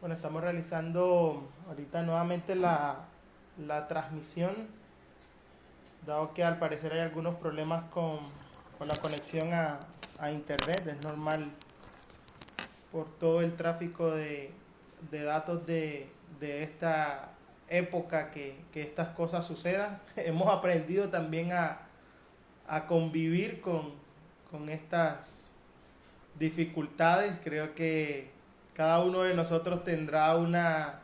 Bueno, estamos realizando ahorita nuevamente la transmisión, dado que al parecer hay algunos problemas con la conexión a internet. Es normal por todo el tráfico de datos de esta época que estas cosas sucedan. Hemos aprendido también a convivir con estas dificultades. Creo que cada uno de nosotros tendrá una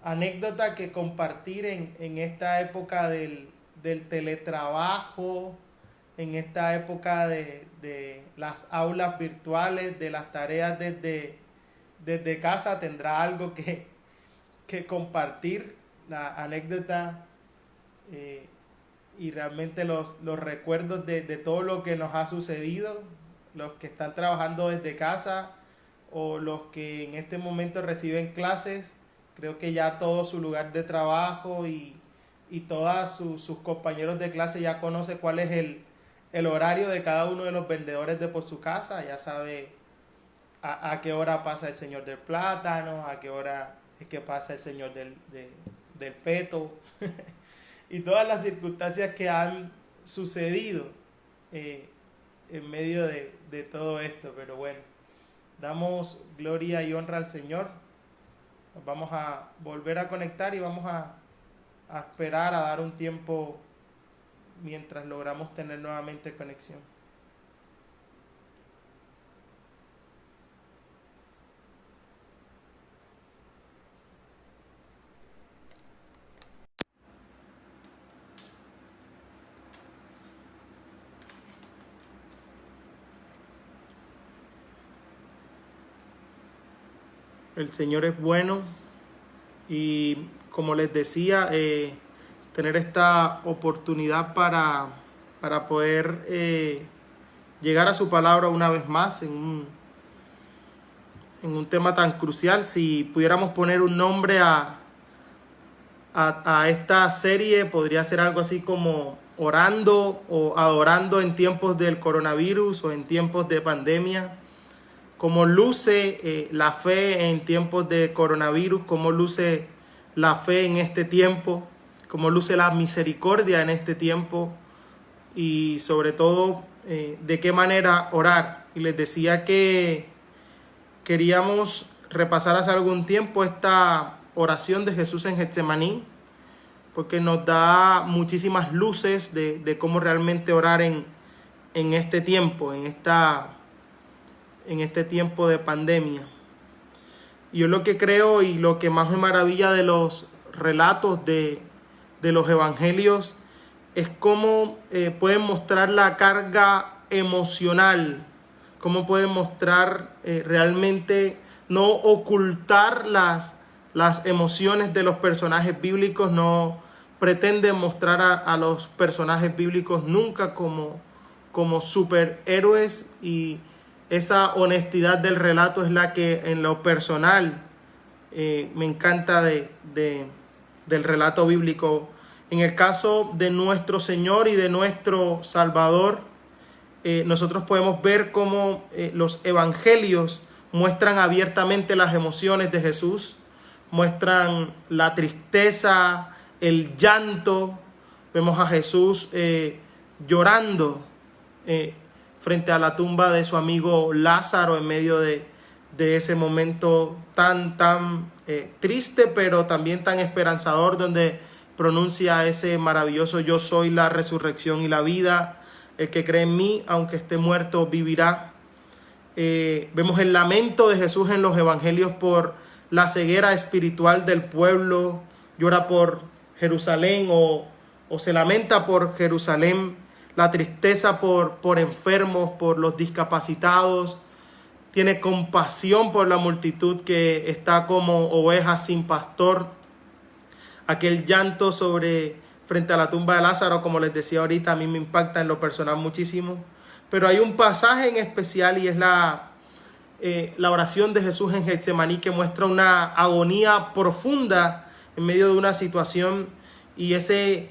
anécdota que compartir en esta época del teletrabajo, en esta época de las aulas virtuales, de las tareas desde casa. Tendrá algo que compartir, la anécdota, eh, y realmente los recuerdos de todo lo que nos ha sucedido, los que están trabajando desde casa o los que en este momento reciben clases. Creo que ya todo su lugar de trabajo y todos sus compañeros de clase ya conoce cuál es el horario de cada uno de los vendedores de por su casa. Ya sabe a qué hora pasa el señor del plátano, a qué hora es que pasa el señor del peto y todas las circunstancias que han sucedido eh, en medio de todo esto. Pero bueno, damos gloria y honra al Señor. Nos vamos a volver a conectar y vamos a esperar a dar un tiempo mientras logramos tener nuevamente conexión. El Señor es bueno y, como les decía, tener esta oportunidad para poder llegar a su palabra una vez más en un tema tan crucial. Si pudiéramos poner un nombre a esta serie, podría ser algo así como orando o adorando en tiempos del coronavirus o en tiempos de pandemia. Cómo luce la fe en tiempos de coronavirus, cómo luce la fe en este tiempo, cómo luce la misericordia en este tiempo y sobre todo de qué manera orar. Y les decía que queríamos repasar hace algún tiempo esta oración de Jesús en Getsemaní, porque nos da muchísimas luces de cómo realmente orar en este tiempo, en este tiempo de pandemia. Yo lo que creo y lo que más me maravilla de los relatos de los evangelios es cómo pueden mostrar la carga emocional, cómo pueden mostrar realmente no ocultar las emociones de los personajes bíblicos. No pretenden mostrar a los personajes bíblicos nunca como superhéroes, y esa honestidad del relato es la que en lo personal me encanta del relato bíblico. En el caso de nuestro Señor y de nuestro Salvador, nosotros podemos ver cómo los evangelios muestran abiertamente las emociones de Jesús, muestran la tristeza, el llanto. Vemos a Jesús llorando frente a la tumba de su amigo Lázaro, en medio de ese momento tan triste, pero también tan esperanzador, donde pronuncia ese maravilloso: yo soy la resurrección y la vida, el que cree en mí, aunque esté muerto, vivirá. Vemos el lamento de Jesús en los evangelios por la ceguera espiritual del pueblo. Llora por Jerusalén o se lamenta por Jerusalén. La tristeza por enfermos, por los discapacitados. Tiene compasión por la multitud que está como ovejas sin pastor. Aquel llanto frente a la tumba de Lázaro, como les decía ahorita, a mí me impacta en lo personal muchísimo. Pero hay un pasaje en especial, y es la oración de Jesús en Getsemaní, que muestra una agonía profunda en medio de una situación, y ese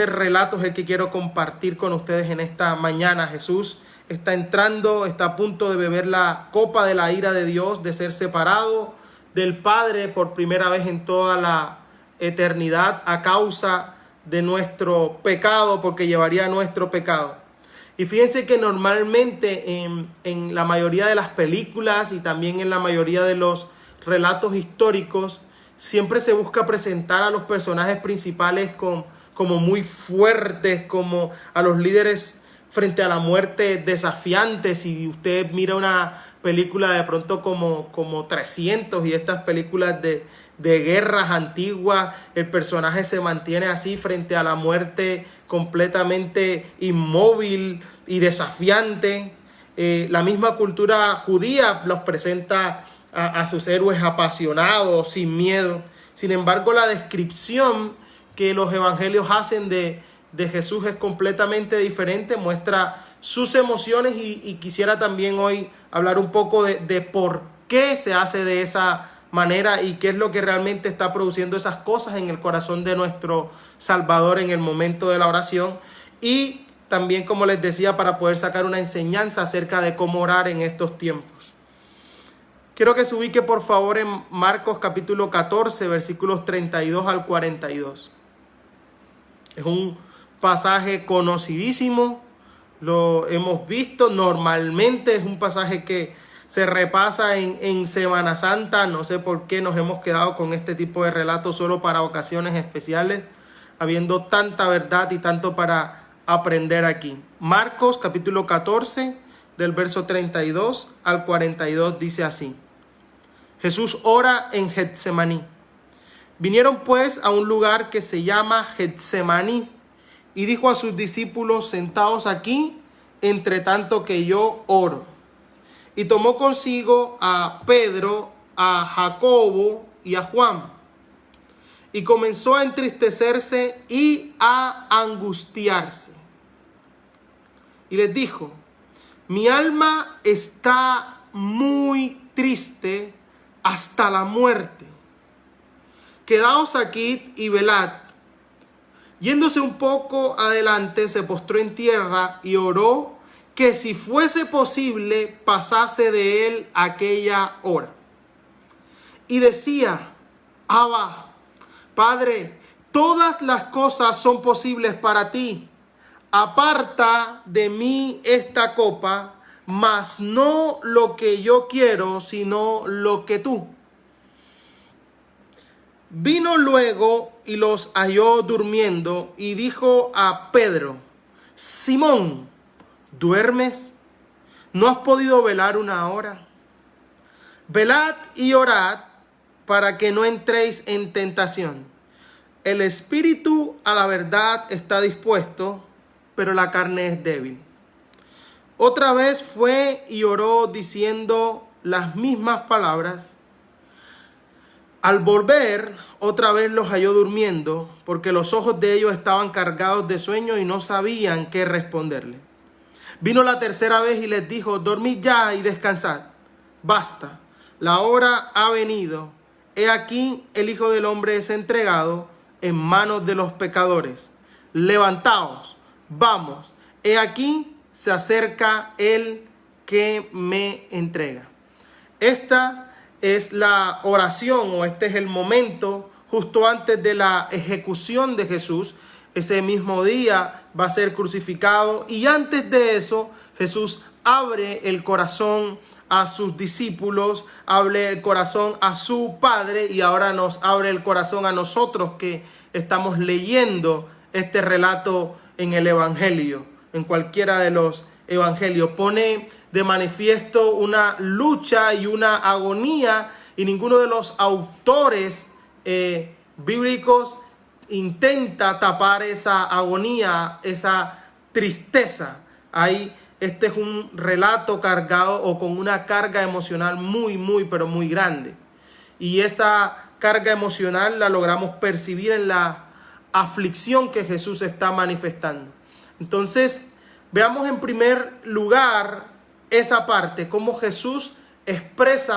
relato es el que quiero compartir con ustedes en esta mañana. Jesús está entrando, está a punto de beber la copa de la ira de Dios, de ser separado, del Padre por primera vez en toda la eternidad a causa de nuestro pecado, porque llevaría nuestro pecado. Y fíjense que normalmente en la mayoría de las películas y también en la mayoría de los relatos históricos siempre se busca presentar a los personajes principales como muy fuertes, como a los líderes frente a la muerte desafiantes. Si usted mira una película de pronto como 300 y estas películas de guerras antiguas, el personaje se mantiene así frente a la muerte completamente inmóvil y desafiante. La misma cultura judía los presenta a sus héroes apasionados, sin miedo. Sin embargo, la descripción que los evangelios hacen de Jesús es completamente diferente, muestra sus emociones y quisiera también hoy hablar un poco de por qué se hace de esa manera y qué es lo que realmente está produciendo esas cosas en el corazón de nuestro Salvador en el momento de la oración, y también, como les decía, para poder sacar una enseñanza acerca de cómo orar en estos tiempos. Quiero que se ubique por favor en Marcos capítulo 14, versículos 32 al 42. Es un pasaje conocidísimo, lo hemos visto, normalmente es un pasaje que se repasa en Semana Santa. No sé por qué nos hemos quedado con este tipo de relatos solo para ocasiones especiales, habiendo tanta verdad y tanto para aprender aquí. Marcos capítulo 14, del verso 32 al 42 dice así: Jesús ora en Getsemaní. Vinieron pues a un lugar que se llama Getsemaní y dijo a sus discípulos: sentaos aquí, entre tanto que yo oro. Y tomó consigo a Pedro, a Jacobo y a Juan. Y comenzó a entristecerse y a angustiarse. Y les dijo: mi alma está muy triste hasta la muerte. Quedaos aquí y velad. Yéndose un poco adelante, se postró en tierra y oró que si fuese posible pasase de él aquella hora. Y decía: Abba, Padre, todas las cosas son posibles para ti. Aparta de mí esta copa, mas no lo que yo quiero, sino lo que tú. Vino luego y los halló durmiendo y dijo a Pedro: Simón, ¿duermes? ¿No has podido velar una hora? Velad y orad para que no entréis en tentación. El espíritu a la verdad está dispuesto, pero la carne es débil. Otra vez fue y oró diciendo las mismas palabras. Al volver, otra vez los halló durmiendo, porque los ojos de ellos estaban cargados de sueño y no sabían qué responderle. Vino la tercera vez y les dijo: dormid ya y descansad. Basta, la hora ha venido. He aquí el Hijo del Hombre es entregado en manos de los pecadores. Levantaos, vamos, he aquí se acerca el que me entrega. Esta es la oración, o este es el momento justo antes de la ejecución de Jesús. Ese mismo día va a ser crucificado, y antes de eso Jesús abre el corazón a sus discípulos, abre el corazón a su Padre, y ahora nos abre el corazón a nosotros que estamos leyendo este relato en el Evangelio, en cualquiera de los Evangelios. Pone de manifiesto una lucha y una agonía, y ninguno de los autores bíblicos intenta tapar esa agonía, esa tristeza. Este es un relato cargado o con una carga emocional muy, pero muy grande. Y esa carga emocional la logramos percibir en la aflicción que Jesús está manifestando. Entonces, veamos en primer lugar esa parte, cómo Jesús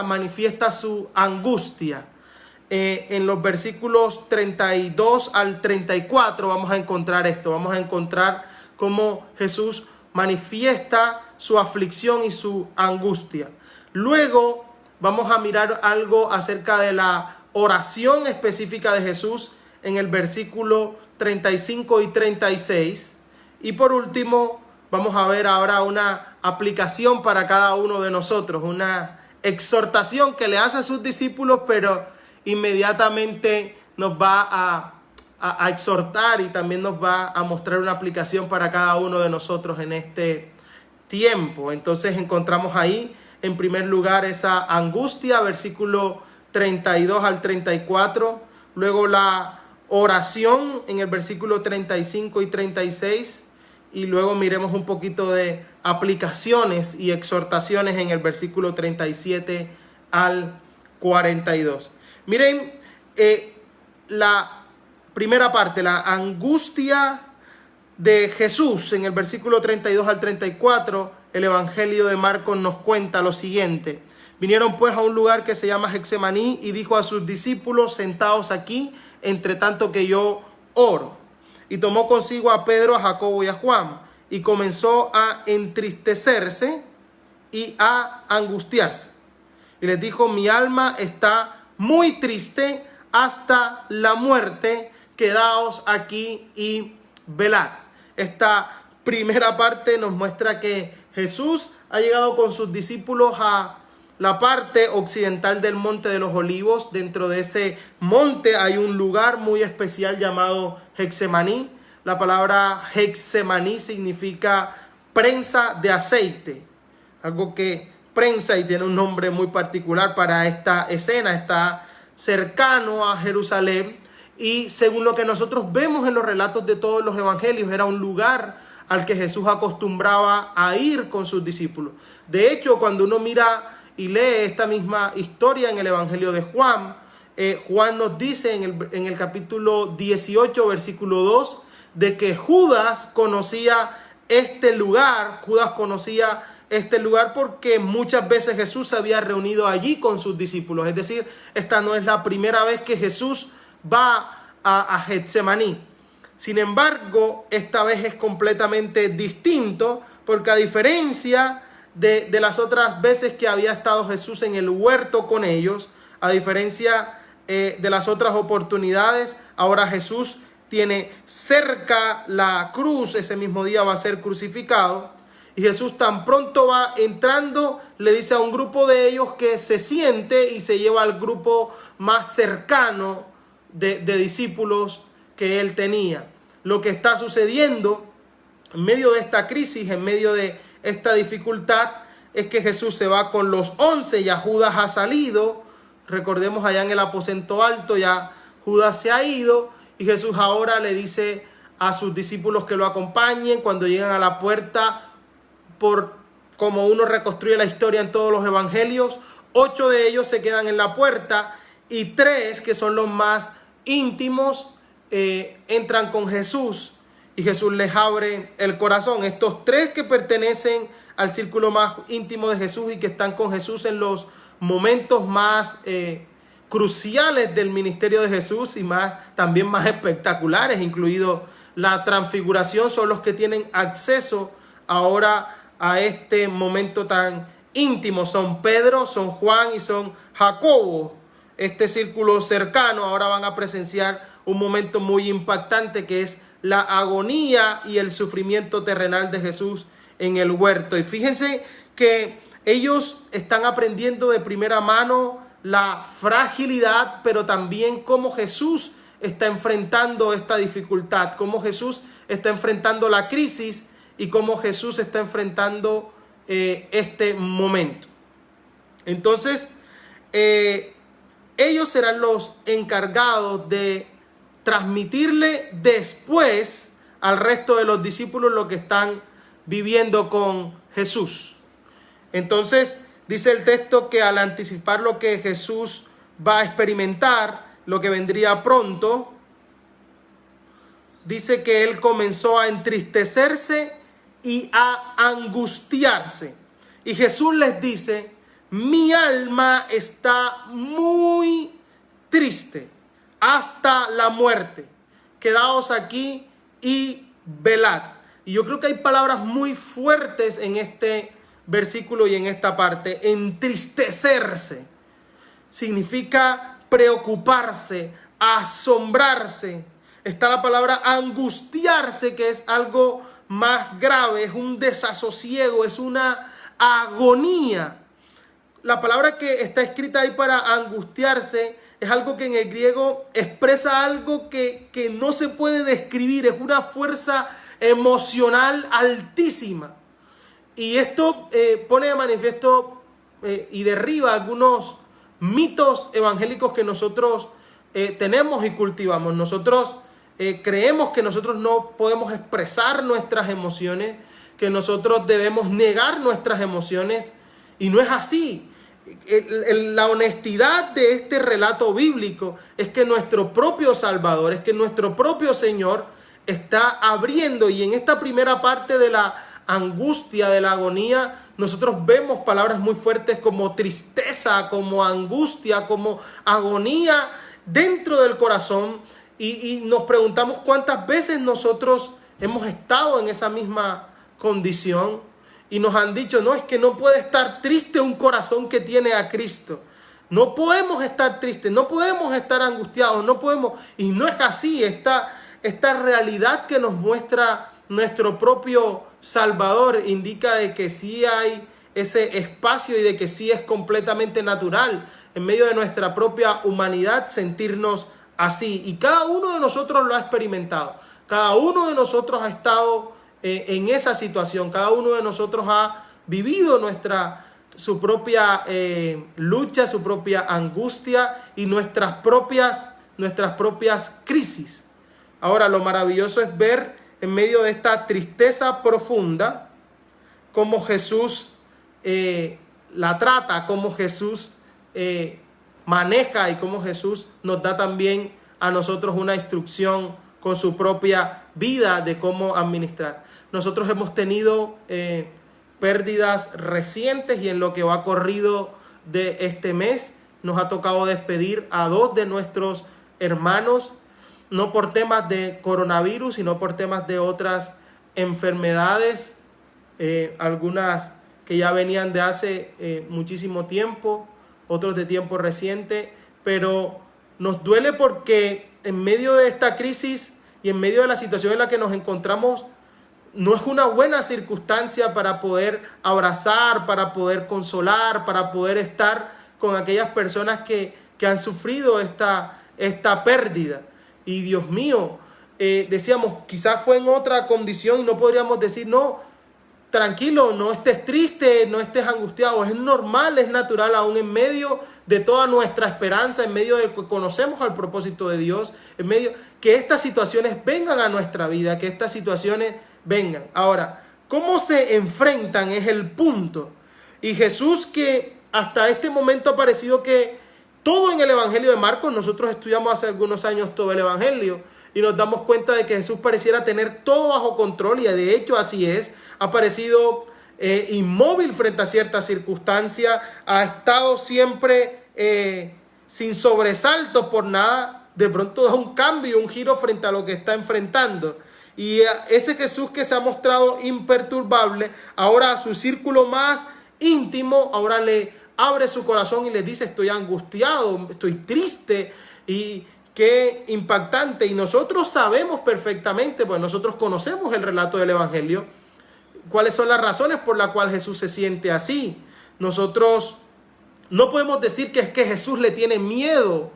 manifiesta su angustia. En los versículos 32 al 34 vamos a encontrar esto. Vamos a encontrar cómo Jesús manifiesta su aflicción y su angustia. Luego vamos a mirar algo acerca de la oración específica de Jesús en el versículo 35 y 36. Y por último, vamos a ver ahora una aplicación para cada uno de nosotros, una exhortación que le hace a sus discípulos, pero inmediatamente nos va a exhortar y también nos va a mostrar una aplicación para cada uno de nosotros en este tiempo. Entonces encontramos ahí en primer lugar esa angustia, versículo 32 al 34, luego la oración en el versículo 35 y 36, y luego miremos un poquito de aplicaciones y exhortaciones en el versículo 37 al 42. Miren la primera parte, la angustia de Jesús. En el versículo 32 al 34, el Evangelio de Marcos nos cuenta lo siguiente. Vinieron pues a un lugar que se llama Getsemaní y dijo a sus discípulos: sentaos aquí, entre tanto que yo oro. Y tomó consigo a Pedro, a Jacobo y a Juan, y comenzó a entristecerse y a angustiarse. Y les dijo: mi alma está muy triste hasta la muerte, quedaos aquí y velad. Esta primera parte nos muestra que Jesús ha llegado con sus discípulos a la parte occidental del Monte de los Olivos. Dentro de ese monte hay un lugar muy especial llamado Getsemaní. La palabra Getsemaní significa prensa de aceite, algo que prensa y tiene un nombre muy particular para esta escena. Está cercano a Jerusalén y según lo que nosotros vemos en los relatos de todos los evangelios, era un lugar al que Jesús acostumbraba a ir con sus discípulos. De hecho, cuando uno mira y lee esta misma historia en el Evangelio de Juan, Juan nos dice en el capítulo 18, versículo 2, de que Judas conocía este lugar. Judas conocía este lugar porque muchas veces Jesús se había reunido allí con sus discípulos. Es decir, esta no es la primera vez que Jesús va a Getsemaní. Sin embargo, esta vez es completamente distinto, porque a diferencia de las otras veces que había estado Jesús en el huerto con ellos, a diferencia de las otras oportunidades, ahora Jesús tiene cerca la cruz. Ese mismo día va a ser crucificado. Y Jesús tan pronto va entrando, le dice a un grupo de ellos que se siente y se lleva al grupo más cercano de discípulos que él tenía. Lo que está sucediendo en medio de esta crisis, en medio de esta dificultad, es que Jesús se va con los 11, ya Judas ha salido. Recordemos allá en el aposento alto, ya Judas se ha ido y Jesús ahora le dice a sus discípulos que lo acompañen. Cuando llegan a la puerta, por como uno reconstruye la historia en todos los evangelios, 8 de ellos se quedan en la puerta y 3, que son los más íntimos, entran con Jesús y Jesús les abre el corazón. Estos 3 que pertenecen al círculo más íntimo de Jesús y que están con Jesús en los momentos más cruciales del ministerio de Jesús y también más espectaculares, incluido la transfiguración, son los que tienen acceso ahora a este momento tan íntimo. Son Pedro, son Juan y son Jacobo. Este círculo cercano ahora van a presenciar un momento muy impactante, que es la agonía y el sufrimiento terrenal de Jesús en el huerto. Y fíjense que ellos están aprendiendo de primera mano la fragilidad, pero también cómo Jesús está enfrentando esta dificultad, cómo Jesús está enfrentando la crisis y cómo Jesús está enfrentando este momento. Entonces, ellos serán los encargados de transmitirle después al resto de los discípulos lo que están viviendo con Jesús. Entonces, dice el texto que al anticipar lo que Jesús va a experimentar, lo que vendría pronto, dice que él comenzó a entristecerse y a angustiarse. Y Jesús les dice: mi alma está muy triste hasta la muerte. Quedaos aquí y velad. Y yo creo que hay palabras muy fuertes en este versículo y en esta parte. Entristecerse. significa preocuparse, asombrarse. Está la palabra angustiarse, que es algo más grave, es un desasosiego, es una agonía. La palabra que está escrita ahí para angustiarse es algo que en el griego expresa algo que no se puede describir, es una fuerza emocional altísima. Y esto pone de manifiesto y derriba algunos mitos evangélicos que nosotros tenemos y cultivamos. Nosotros creemos que nosotros no podemos expresar nuestras emociones, que nosotros debemos negar nuestras emociones, y no es así. La honestidad de este relato bíblico es que nuestro propio Salvador, es que nuestro propio Señor está abriendo, y en esta primera parte de la angustia, de la agonía, nosotros vemos palabras muy fuertes como tristeza, como angustia, como agonía dentro del corazón, y nos preguntamos cuántas veces nosotros hemos estado en esa misma condición y nos han dicho, no, es que no puede estar triste un corazón que tiene a Cristo. No podemos estar tristes, no podemos estar angustiados, no podemos, y no es así. Esta realidad que nos muestra nuestro propio Salvador indica de que sí hay ese espacio y de que sí es completamente natural en medio de nuestra propia humanidad sentirnos así. Y cada uno de nosotros lo ha experimentado. Cada uno de nosotros ha estado en esa situación. Cada uno de nosotros ha vivido su propia lucha, su propia angustia y nuestras propias crisis. Ahora, lo maravilloso es ver en medio de esta tristeza profunda cómo Jesús la trata, cómo Jesús maneja y cómo Jesús nos da también a nosotros una instrucción con su propia vida de cómo administrar. Nosotros hemos tenido pérdidas recientes, y en lo que va corrido de este mes nos ha tocado despedir a 2 de nuestros hermanos, no por temas de coronavirus, sino por temas de otras enfermedades, algunas que ya venían de hace muchísimo tiempo, otros de tiempo reciente, pero nos duele porque en medio de esta crisis y en medio de la situación en la que nos encontramos, no es una buena circunstancia para poder abrazar, para poder consolar, para poder estar con aquellas personas que han sufrido esta pérdida. Y Dios mío, decíamos, quizás fue en otra condición y no podríamos decir, no, tranquilo, no estés triste, no estés angustiado. Es normal, es natural, aún en medio de toda nuestra esperanza, en medio de que conocemos al propósito de Dios, en medio que estas situaciones vengan a nuestra vida, que estas situaciones vengan. Ahora, ¿cómo se enfrentan? Es el punto. Y Jesús, que hasta este momento ha parecido que todo en el Evangelio de Marcos, nosotros estudiamos hace algunos años todo el Evangelio y nos damos cuenta de que Jesús pareciera tener todo bajo control, y de hecho así es. Ha parecido inmóvil frente a ciertas circunstancias, ha estado siempre sin sobresalto por nada. De pronto da un cambio, un giro frente a lo que está enfrentando. Y ese Jesús que se ha mostrado imperturbable, ahora a su círculo más íntimo, ahora le abre su corazón y le dice, estoy angustiado, estoy triste. Y qué impactante. Y nosotros sabemos perfectamente, pues nosotros conocemos el relato del Evangelio, cuáles son las razones por las cuales Jesús se siente así. Nosotros no podemos decir que es que Jesús le tiene miedo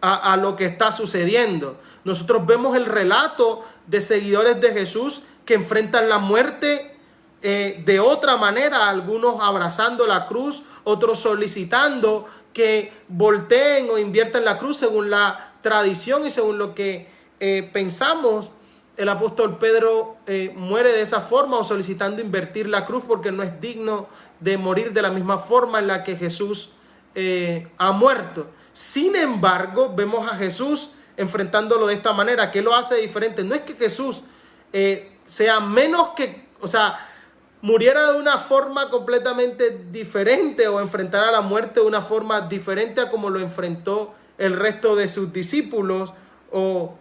a lo que está sucediendo. Nosotros vemos el relato de seguidores de Jesús que enfrentan la muerte de otra manera, algunos abrazando la cruz, otros solicitando que volteen o inviertan la cruz según la tradición y según lo que pensamos. El apóstol Pedro muere de esa forma, o solicitando invertir la cruz, porque no es digno de morir de la misma forma en la que Jesús ha muerto. Sin embargo, vemos a Jesús enfrentándolo de esta manera. ¿Qué lo hace diferente? No es que Jesús sea menos que, o sea, muriera de una forma completamente diferente o enfrentara la muerte de una forma diferente a como lo enfrentó el resto de sus discípulos o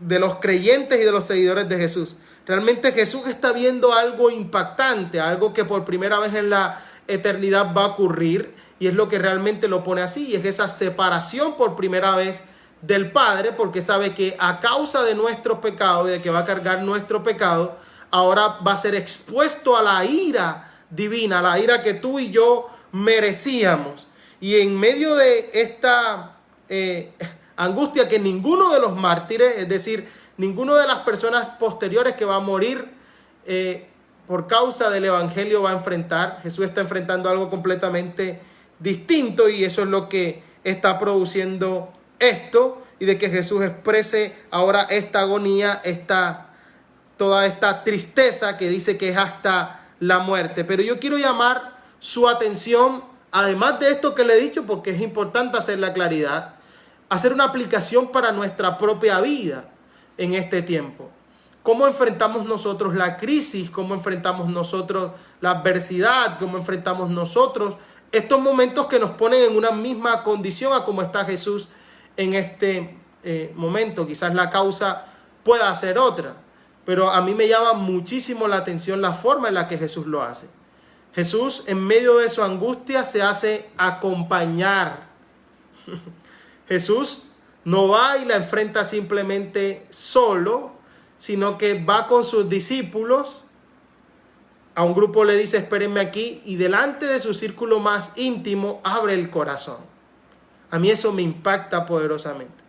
de los creyentes y de los seguidores de Jesús. Realmente Jesús está viendo algo impactante, algo que por primera vez en la eternidad va a ocurrir, y es lo que realmente lo pone así, y es esa separación por primera vez del Padre, porque sabe que a causa de nuestro pecado y de que va a cargar nuestro pecado, ahora va a ser expuesto a la ira divina, la ira que tú y yo merecíamos. Y en medio de esta angustia que ninguno de los mártires, es decir, ninguno de las personas posteriores que va a morir por causa del evangelio va a enfrentar, Jesús está enfrentando algo completamente distinto, y eso es lo que está produciendo esto, y de que Jesús exprese ahora esta agonía, toda esta tristeza que dice que es hasta la muerte. Pero yo quiero llamar su atención, además de esto que le he dicho, porque es importante hacer la claridad, hacer una aplicación para nuestra propia vida en este tiempo. ¿Cómo enfrentamos nosotros la crisis? ¿Cómo enfrentamos nosotros la adversidad? ¿Cómo enfrentamos nosotros estos momentos que nos ponen en una misma condición a como está Jesús en este momento? Quizás la causa pueda ser otra, pero a mí me llama muchísimo la atención la forma en la que Jesús lo hace. Jesús, en medio de su angustia, se hace acompañar. Jesús no va y la enfrenta simplemente solo, sino que va con sus discípulos. A un grupo le dice: espérenme aquí, y delante de su círculo más íntimo abre el corazón. A mí eso me impacta poderosamente.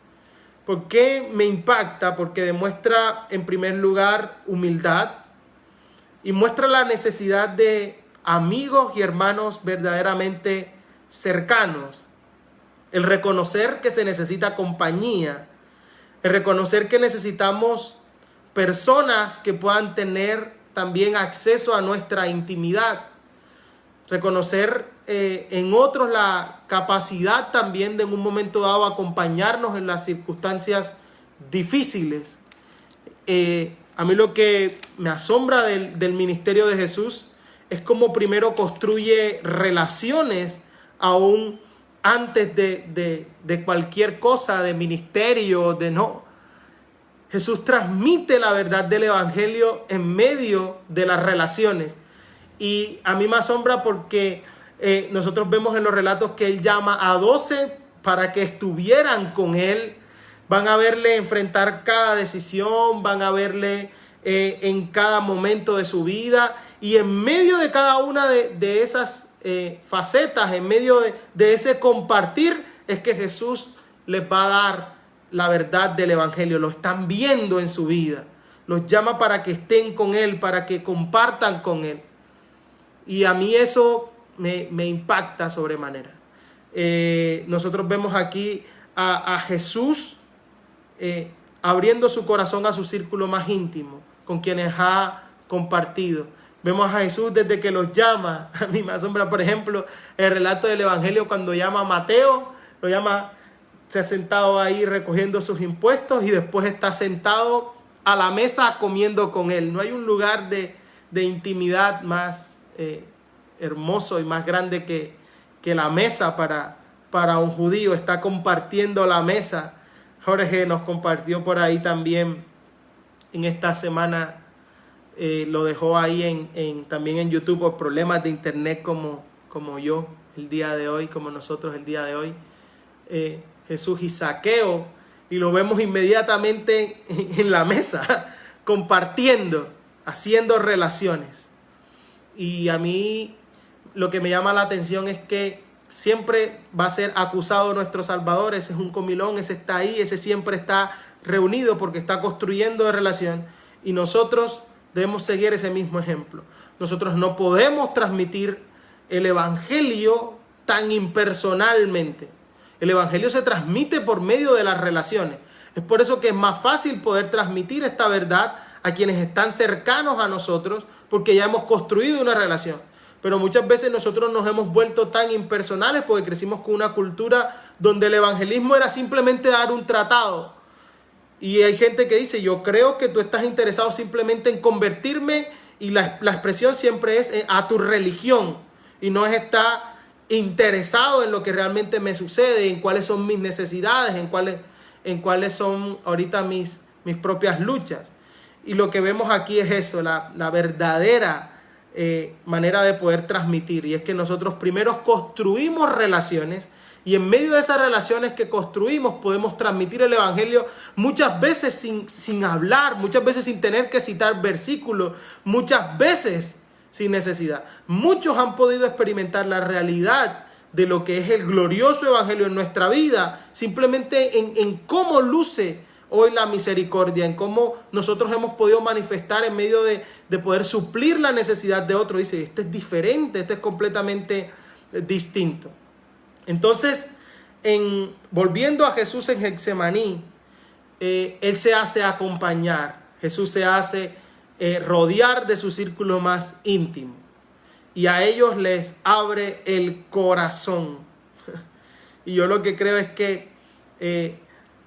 ¿Por qué me impacta? Porque demuestra, en primer lugar, humildad, y muestra la necesidad de amigos y hermanos verdaderamente cercanos. El reconocer que se necesita compañía, el reconocer que necesitamos personas que puedan tener también acceso a nuestra intimidad, reconocer en otros la capacidad también de en un momento dado acompañarnos en las circunstancias difíciles. A mí lo que me asombra del ministerio de Jesús es cómo primero construye relaciones aún antes de cualquier cosa, de ministerio, Jesús transmite la verdad del evangelio en medio de las relaciones. Y a mí me asombra porque nosotros vemos en los relatos que él llama a 12 para que estuvieran con él. Van a verle enfrentar cada decisión, van a verle en cada momento de su vida. Y en medio de cada una de esas facetas, en medio de ese compartir, es que Jesús les va a dar la verdad del evangelio. Lo están viendo en su vida. Los llama para que estén con él, para que compartan con él. Y a mí eso me impacta sobremanera. Nosotros vemos aquí a Jesús abriendo su corazón a su círculo más íntimo, con quienes ha compartido. Vemos a Jesús desde que los llama. A mí me asombra, por ejemplo, el relato del evangelio cuando llama a Mateo, lo llama, se ha sentado ahí recogiendo sus impuestos y después está sentado a la mesa comiendo con él. No hay un lugar de intimidad más hermoso y más grande que la mesa para un judío. Está compartiendo la mesa. Jorge nos compartió por ahí también en esta semana, lo dejó ahí también en YouTube por problemas de internet como yo el día de hoy, como nosotros el día de hoy. Jesús y Zaqueo, y lo vemos inmediatamente en la mesa, compartiendo, haciendo relaciones. Y a mí lo que me llama la atención es que siempre va a ser acusado nuestro Salvador. Ese es un comilón, ese está ahí, ese siempre está reunido porque está construyendo relación, y nosotros debemos seguir ese mismo ejemplo. Nosotros no podemos transmitir el evangelio tan impersonalmente. El evangelio se transmite por medio de las relaciones. Es por eso que es más fácil poder transmitir esta verdad a quienes están cercanos a nosotros, porque ya hemos construido una relación. Pero muchas veces nosotros nos hemos vuelto tan impersonales porque crecimos con una cultura donde el evangelismo era simplemente dar un tratado. Y hay gente que dice: yo creo que tú estás interesado simplemente en convertirme, y la expresión siempre es a tu religión, y no está interesado en lo que realmente me sucede, en cuáles son mis necesidades, en cuáles son ahorita mis propias luchas. Y lo que vemos aquí es eso, la verdadera manera de poder transmitir, y es que nosotros primero construimos relaciones, y en medio de esas relaciones que construimos podemos transmitir el evangelio, muchas veces sin hablar, muchas veces sin tener que citar versículos, muchas veces sin necesidad. Muchos han podido experimentar la realidad de lo que es el glorioso evangelio en nuestra vida, simplemente en cómo luce hoy la misericordia, en cómo nosotros hemos podido manifestar en medio de poder suplir la necesidad de otro. Dice, este es diferente, este es completamente distinto. Entonces, volviendo a Jesús en Getsemaní, Él se hace acompañar, Jesús se hace rodear de su círculo más íntimo, y a ellos les abre el corazón. Y yo lo que creo es que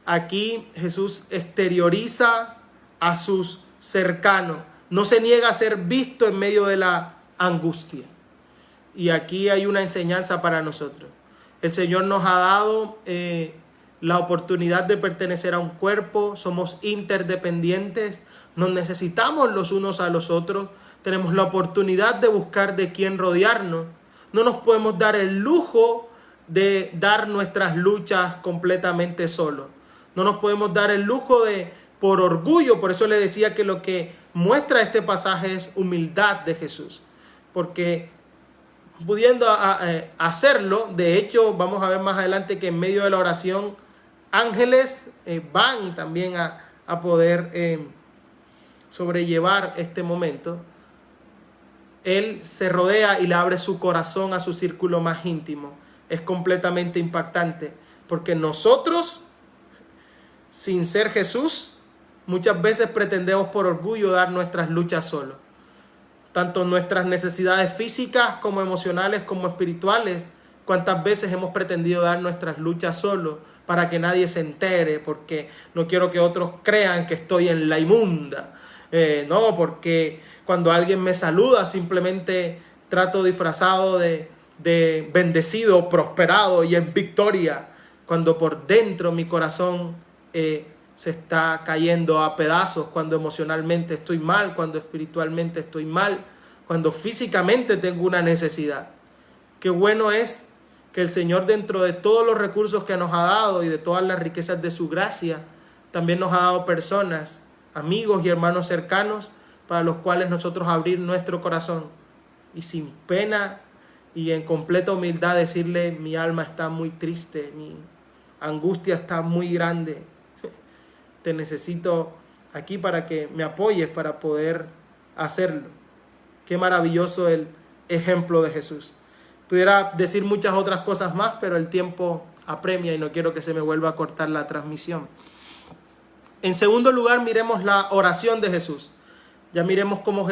aquí Jesús exterioriza a sus cercanos, no se niega a ser visto en medio de la angustia. Y aquí hay una enseñanza para nosotros. El Señor nos ha dado la oportunidad de pertenecer a un cuerpo, somos interdependientes, nos necesitamos los unos a los otros, tenemos la oportunidad de buscar de quién rodearnos, no nos podemos dar el lujo de dar nuestras luchas completamente solos, no nos podemos dar el lujo de, por orgullo, por eso le decía que lo que muestra este pasaje es humildad de Jesús, porque pudiendo hacerlo, de hecho vamos a ver más adelante que en medio de la oración ángeles van también a poder sobrellevar este momento. Él se rodea y le abre su corazón a su círculo más íntimo. Es completamente impactante, porque nosotros, sin ser Jesús, muchas veces pretendemos por orgullo dar nuestras luchas solos. Tanto nuestras necesidades físicas como emocionales como espirituales. ¿Cuántas veces hemos pretendido dar nuestras luchas solos para que nadie se entere? Porque no quiero que otros crean que estoy en la inmunda. No, porque cuando alguien me saluda simplemente trato disfrazado de bendecido, prosperado y en victoria, cuando por dentro mi corazón se está cayendo a pedazos, cuando emocionalmente estoy mal, cuando espiritualmente estoy mal, cuando físicamente tengo una necesidad. Qué bueno es que el Señor, dentro de todos los recursos que nos ha dado y de todas las riquezas de su gracia, también nos ha dado personas, amigos y hermanos cercanos, para los cuales nosotros abrir nuestro corazón y sin pena y en completa humildad decirle: mi alma está muy triste, mi angustia está muy grande, te necesito aquí para que me apoyes para poder hacerlo. Qué maravilloso el ejemplo de Jesús. Pudiera decir muchas otras cosas más, pero el tiempo apremia y no quiero que se me vuelva a cortar la transmisión. En segundo lugar, miremos la oración de Jesús. Ya miramos cómo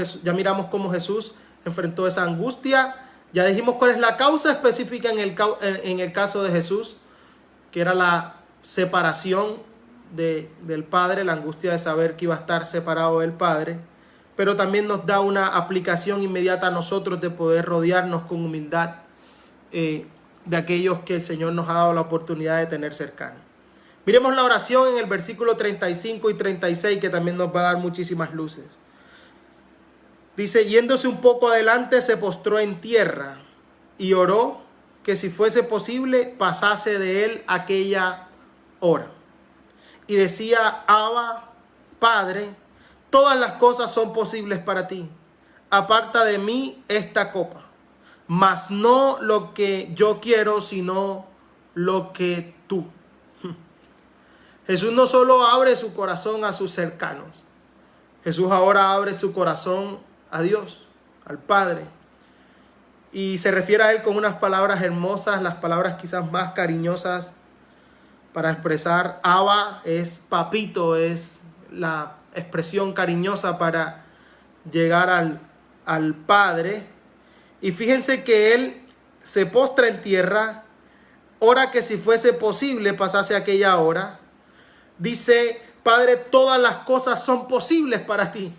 Jesús enfrentó esa angustia. Ya dijimos cuál es la causa específica en el caso de Jesús, que era la separación del Padre, la angustia de saber que iba a estar separado del Padre, pero también nos da una aplicación inmediata a nosotros de poder rodearnos con humildad de aquellos que el Señor nos ha dado la oportunidad de tener cercanos. Miremos la oración en el versículo 35 y 36, que también nos va a dar muchísimas luces. Dice: yéndose un poco adelante, se postró en tierra y oró que si fuese posible pasase de él aquella hora. Y decía: Abba, Padre, todas las cosas son posibles para ti. Aparta de mí esta copa, mas no lo que yo quiero, sino lo que tú. Jesús no solo abre su corazón a sus cercanos, Jesús ahora abre su corazón a Dios, al Padre. Y se refiere a Él con unas palabras hermosas, las palabras quizás más cariñosas para expresar Abba es papito, es la expresión cariñosa para llegar al Padre. Y fíjense que Él se postra en tierra, ora que si fuese posible pasase aquella hora. Dice: Padre, todas las cosas son posibles para ti.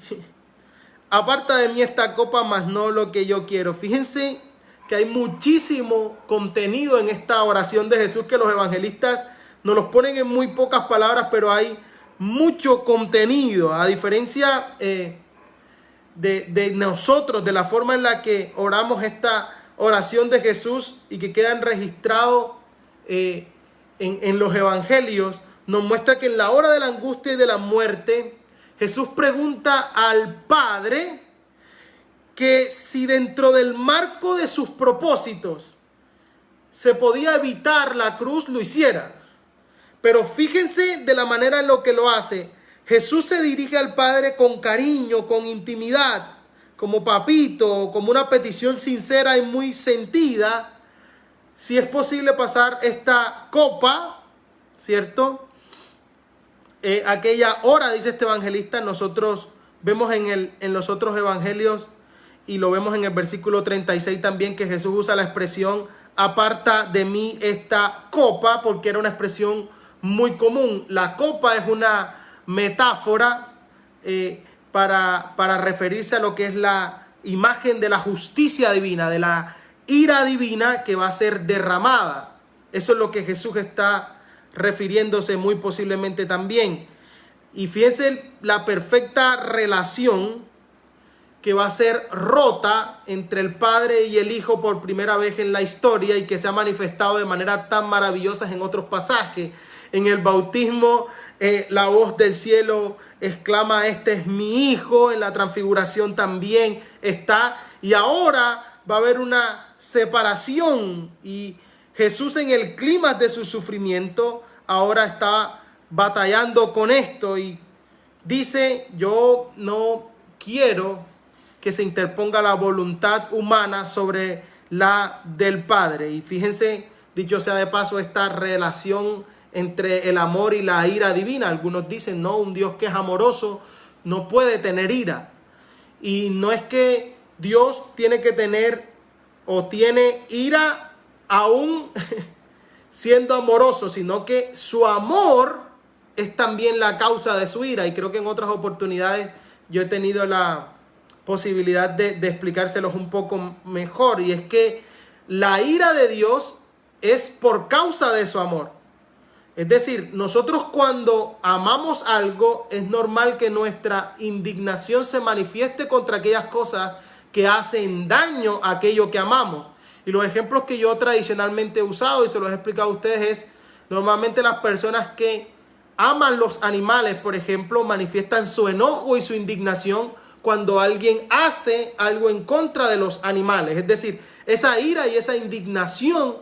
Aparta de mí esta copa, mas no lo que yo quiero. Fíjense que hay muchísimo contenido en esta oración de Jesús, que los evangelistas nos los ponen en muy pocas palabras, pero hay mucho contenido. A diferencia de nosotros, de la forma en la que oramos esta oración de Jesús y que quedan registrados en los evangelios, nos muestra que en la hora de la angustia y de la muerte, Jesús pregunta al Padre que si dentro del marco de sus propósitos se podía evitar la cruz, lo hiciera. Pero fíjense de la manera en lo que lo hace. Jesús se dirige al Padre con cariño, con intimidad, como papito, como una petición sincera y muy sentida. Si es posible pasar esta copa, ¿cierto? Aquella hora, dice este evangelista, nosotros vemos en los otros evangelios y lo vemos en el versículo 36 también, que Jesús usa la expresión aparta de mí esta copa, porque era una expresión muy común. La copa es una metáfora para referirse a lo que es la imagen de la justicia divina, de la ira divina que va a ser derramada. Eso es lo que Jesús está refiriéndose muy posiblemente también. Y fíjense la perfecta relación que va a ser rota entre el Padre y el Hijo por primera vez en la historia y que se ha manifestado de manera tan maravillosa en otros pasajes. En el bautismo, la voz del cielo exclama: este es mi Hijo. En la transfiguración también está. Y ahora va a haber una separación. Y Jesús, en el clímax de su sufrimiento, ahora está batallando con esto. Y dice: yo no quiero que se interponga la voluntad humana sobre la del Padre. Y fíjense, dicho sea de paso, esta relación entre el amor y la ira divina. Algunos dicen, no, un Dios que es amoroso no puede tener ira. Y no es que Dios tiene que tener o tiene ira aún siendo amoroso, sino que su amor es también la causa de su ira. Y creo que en otras oportunidades yo he tenido la posibilidad de explicárselos un poco mejor. Y es que la ira de Dios es por causa de su amor. Es decir, nosotros cuando amamos algo, es normal que nuestra indignación se manifieste contra aquellas cosas que hacen daño a aquello que amamos. Y los ejemplos que yo tradicionalmente he usado y se los he explicado a ustedes es, normalmente las personas que aman los animales, por ejemplo, manifiestan su enojo y su indignación cuando alguien hace algo en contra de los animales. Es decir, esa ira y esa indignación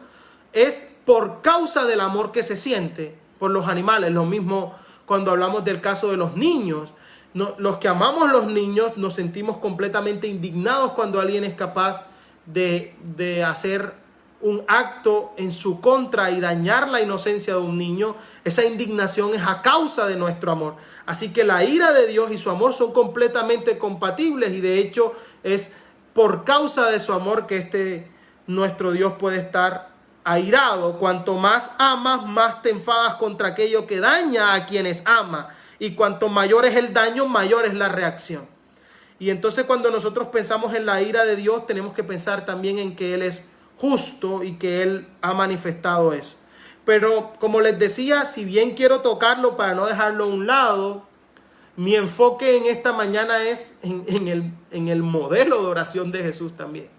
es por causa del amor que se siente por los animales. Lo mismo cuando hablamos del caso de los niños. Los que amamos los niños nos sentimos completamente indignados cuando alguien es capaz de hacer un acto en su contra y dañar la inocencia de un niño. Esa indignación es a causa de nuestro amor. Así que la ira de Dios y su amor son completamente compatibles, y de hecho es por causa de su amor que nuestro Dios puede estar airado. Cuanto más amas, más te enfadas contra aquello que daña a quienes amas, y cuanto mayor es el daño, mayor es la reacción. Y entonces cuando nosotros pensamos en la ira de Dios, tenemos que pensar también en que Él es justo y que Él ha manifestado eso. Pero como les decía, si bien quiero tocarlo para no dejarlo a un lado, mi enfoque en esta mañana es en el modelo de oración de Jesús también.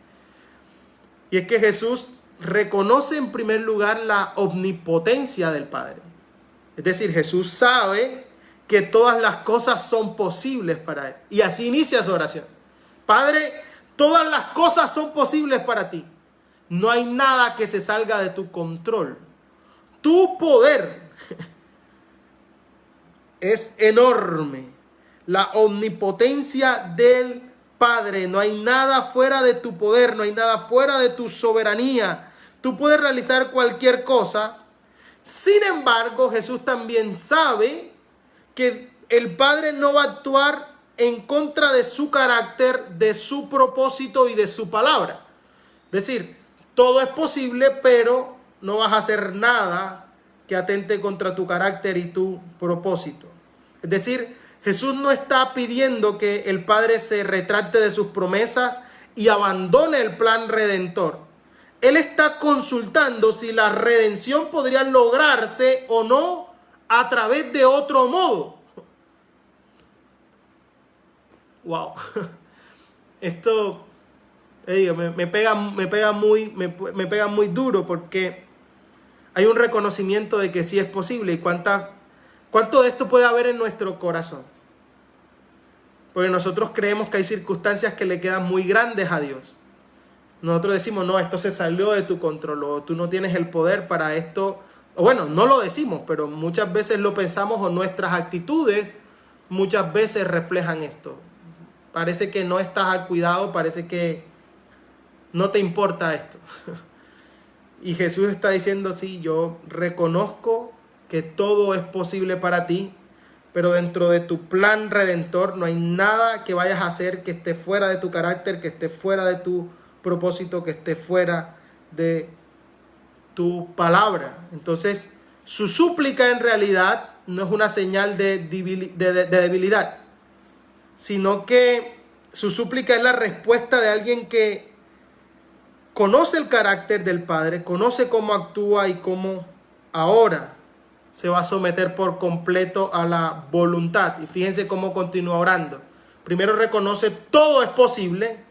Y es que Jesús reconoce en primer lugar la omnipotencia del Padre. Es decir, Jesús sabe que todas las cosas son posibles para Él. Y así inicia su oración. Padre, todas las cosas son posibles para ti. No hay nada que se salga de tu control. Tu poder es enorme. La omnipotencia del Padre. No hay nada fuera de tu poder, no hay nada fuera de tu soberanía. Tú puedes realizar cualquier cosa. Sin embargo, Jesús también sabe que el Padre no va a actuar en contra de su carácter, de su propósito y de su palabra. Es decir, todo es posible, pero no vas a hacer nada que atente contra tu carácter y tu propósito. Es decir, Jesús no está pidiendo que el Padre se retracte de sus promesas y abandone el plan redentor. Él está consultando si la redención podría lograrse o no a través de otro modo. Wow. esto me pega muy duro, porque hay un reconocimiento de que sí es posible. ¿Y cuánto de esto puede haber en nuestro corazón? Porque nosotros creemos que hay circunstancias que le quedan muy grandes a Dios. Nosotros decimos, no, esto se salió de tu control, o tú no tienes el poder para esto. O bueno, no lo decimos, pero muchas veces lo pensamos, o nuestras actitudes muchas veces reflejan esto. Parece que no estás al cuidado, parece que no te importa esto. Y Jesús está diciendo, sí, yo reconozco que todo es posible para ti, pero dentro de tu plan redentor no hay nada que vayas a hacer que esté fuera de tu carácter, que esté fuera de tu propósito, que esté fuera de tu palabra. Entonces, su súplica en realidad no es una señal de debilidad, sino que su súplica es la respuesta de alguien que conoce el carácter del Padre, conoce cómo actúa y cómo ahora se va a someter por completo a la voluntad. Y fíjense cómo continúa orando. Primero reconoce todo es posible,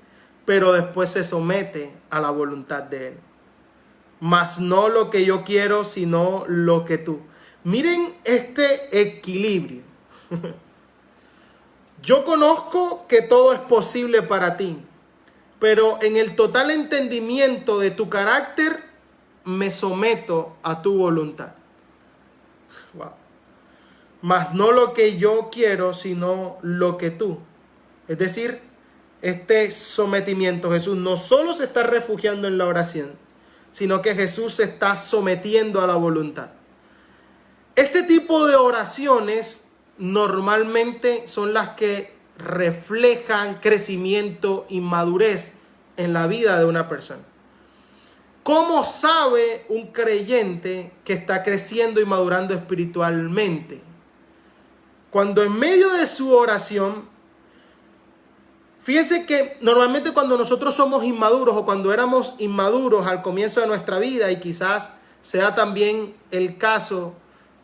pero después se somete a la voluntad de Él. Mas no lo que yo quiero, sino lo que tú. Miren este equilibrio. Yo conozco que todo es posible para ti, pero en el total entendimiento de tu carácter, me someto a tu voluntad. Wow. Mas no lo que yo quiero, sino lo que tú. Es decir, este sometimiento, Jesús no solo se está refugiando en la oración, sino que Jesús se está sometiendo a la voluntad. Este tipo de oraciones normalmente son las que reflejan crecimiento y madurez en la vida de una persona. ¿Cómo sabe un creyente que está creciendo y madurando espiritualmente? Cuando en medio de su oración, fíjense que normalmente cuando nosotros somos inmaduros, o cuando éramos inmaduros al comienzo de nuestra vida, y quizás sea también el caso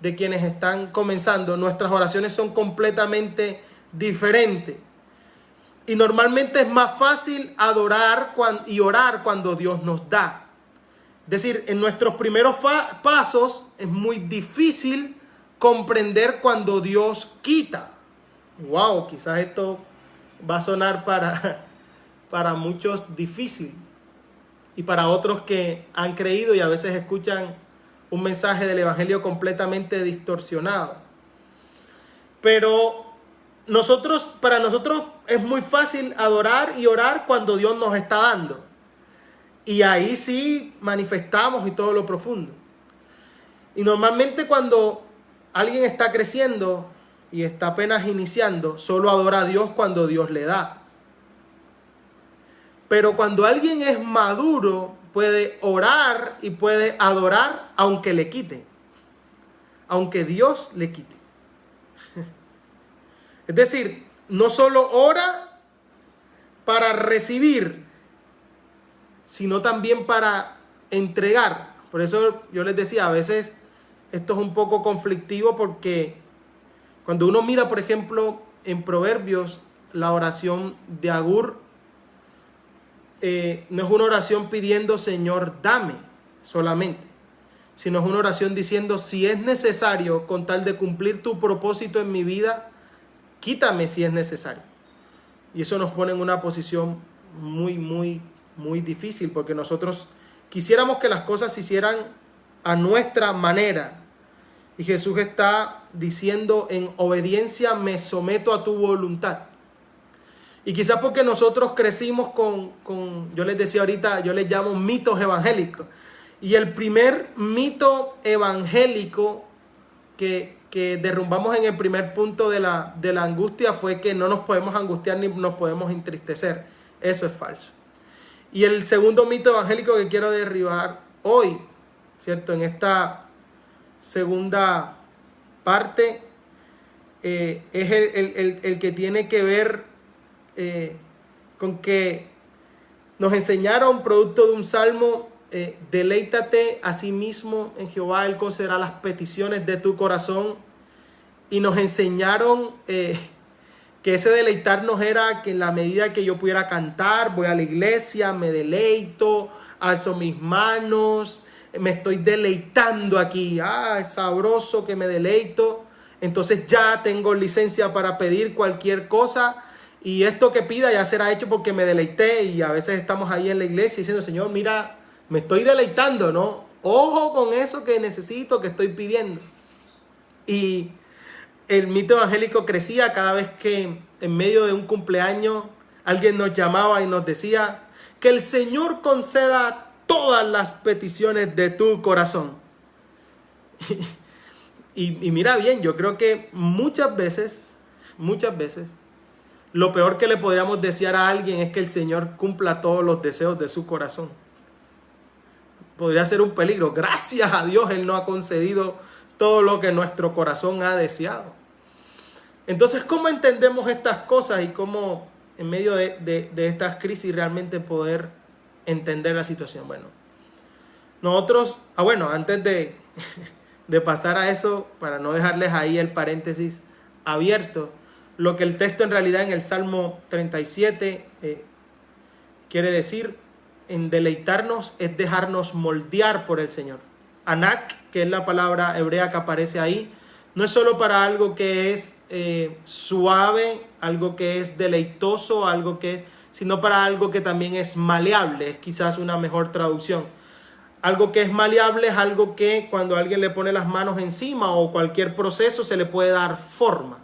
de quienes están comenzando, nuestras oraciones son completamente diferentes. Y normalmente es más fácil adorar y orar cuando Dios nos da. Es decir, en nuestros primeros pasos es muy difícil comprender cuando Dios quita. Wow, quizás esto va a sonar para muchos difícil, y para otros que han creído y a veces escuchan un mensaje del evangelio completamente distorsionado. Pero para nosotros es muy fácil adorar y orar cuando Dios nos está dando. Y ahí sí manifestamos y todo lo profundo. Y normalmente cuando alguien está creciendo y está apenas iniciando, solo adora a Dios cuando Dios le da. Pero cuando alguien es maduro, puede orar y puede adorar aunque le quite. Aunque Dios le quite. Es decir, no solo ora para recibir, sino también para entregar. Por eso yo les decía, a veces esto es un poco conflictivo, porque cuando uno mira, por ejemplo, en Proverbios, la oración de Agur, no es una oración pidiendo Señor, dame solamente, sino es una oración diciendo, si es necesario, con tal de cumplir tu propósito en mi vida, quítame si es necesario. Y eso nos pone en una posición muy, muy, muy difícil, porque nosotros quisiéramos que las cosas se hicieran a nuestra manera. Y Jesús está diciendo, en obediencia me someto a tu voluntad. Y quizás porque nosotros crecimos con, yo les decía ahorita, yo les llamo mitos evangélicos. Y el primer mito evangélico que derrumbamos en el primer punto de la angustia fue que no nos podemos angustiar ni nos podemos entristecer. Eso es falso. Y el segundo mito evangélico que quiero derribar hoy, ¿cierto? En esta segunda parte, es el que tiene que ver con que nos enseñaron, producto de un salmo, deleítate a sí mismo en Jehová, Él concederá las peticiones de tu corazón. Y nos enseñaron que que ese deleitarnos era que en la medida que yo pudiera cantar, voy a la iglesia, me deleito, alzo mis manos, me estoy deleitando aquí, es sabroso que me deleito, entonces ya tengo licencia para pedir cualquier cosa y esto que pida ya será hecho porque me deleité. Y a veces estamos ahí en la iglesia diciendo, Señor, mira, me estoy deleitando, ¿no? Ojo con eso que necesito, que estoy pidiendo. Y el mito evangélico crecía cada vez que en medio de un cumpleaños alguien nos llamaba y nos decía que el Señor conceda todas las peticiones de tu corazón. Y mira bien, yo creo que muchas veces, lo peor que le podríamos desear a alguien es que el Señor cumpla todos los deseos de su corazón. Podría ser un peligro. Gracias a Dios Él no ha concedido todo lo que nuestro corazón ha deseado. Entonces, ¿cómo entendemos estas cosas y cómo en medio de estas crisis realmente poder entender la situación? Bueno, nosotros, antes de pasar a eso, para no dejarles ahí el paréntesis abierto, lo que el texto en realidad en el Salmo 37 quiere decir, en deleitarnos es dejarnos moldear por el Señor. Anak, que es la palabra hebrea que aparece ahí, no es solo para algo que es suave, algo que es deleitoso, sino para algo que también es maleable, es quizás una mejor traducción. Algo que es maleable es algo que cuando alguien le pone las manos encima o cualquier proceso se le puede dar forma.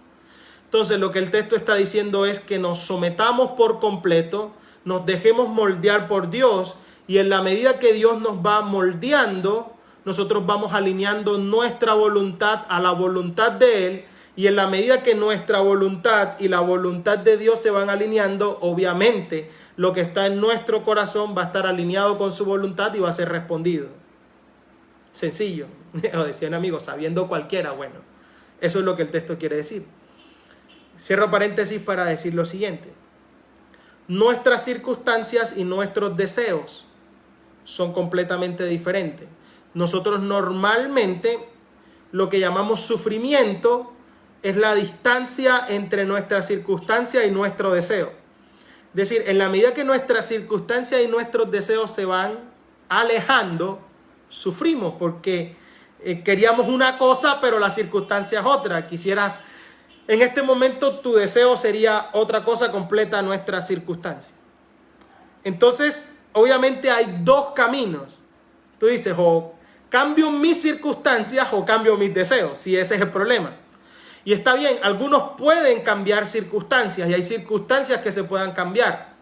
Entonces lo que el texto está diciendo es que nos sometamos por completo, nos dejemos moldear por Dios y en la medida que Dios nos va moldeando, nosotros vamos alineando nuestra voluntad a la voluntad de Él y en la medida que nuestra voluntad y la voluntad de Dios se van alineando, obviamente lo que está en nuestro corazón va a estar alineado con su voluntad y va a ser respondido. Sencillo, o decían amigos, sabiendo cualquiera, bueno, eso es lo que el texto quiere decir. Cierro paréntesis para decir lo siguiente. Nuestras circunstancias y nuestros deseos son completamente diferentes. Nosotros normalmente lo que llamamos sufrimiento es la distancia entre nuestra circunstancia y nuestro deseo. Es decir, en la medida que nuestras circunstancias y nuestros deseos se van alejando, sufrimos porque queríamos una cosa, pero la circunstancia es otra. Quisieras, en este momento tu deseo sería otra cosa completa a nuestra circunstancia. Entonces, obviamente hay dos caminos. Tú dices, o cambio mis circunstancias o cambio mis deseos, si ese es el problema. Y está bien, algunos pueden cambiar circunstancias y hay circunstancias que se puedan cambiar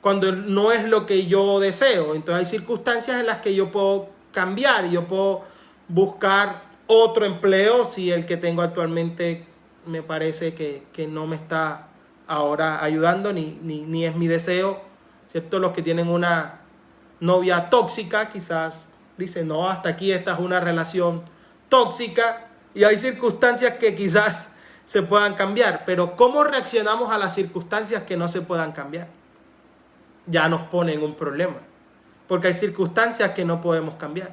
cuando no es lo que yo deseo. Entonces hay circunstancias en las que yo puedo cambiar y yo puedo buscar otro empleo si el que tengo actualmente me parece que no me está ahora ayudando ni es mi deseo, ¿cierto? Los que tienen una novia tóxica quizás dicen, no, hasta aquí esta es una relación tóxica. Y hay circunstancias que quizás se puedan cambiar, pero ¿cómo reaccionamos a las circunstancias que no se puedan cambiar? Ya nos pone en un problema, porque hay circunstancias que no podemos cambiar.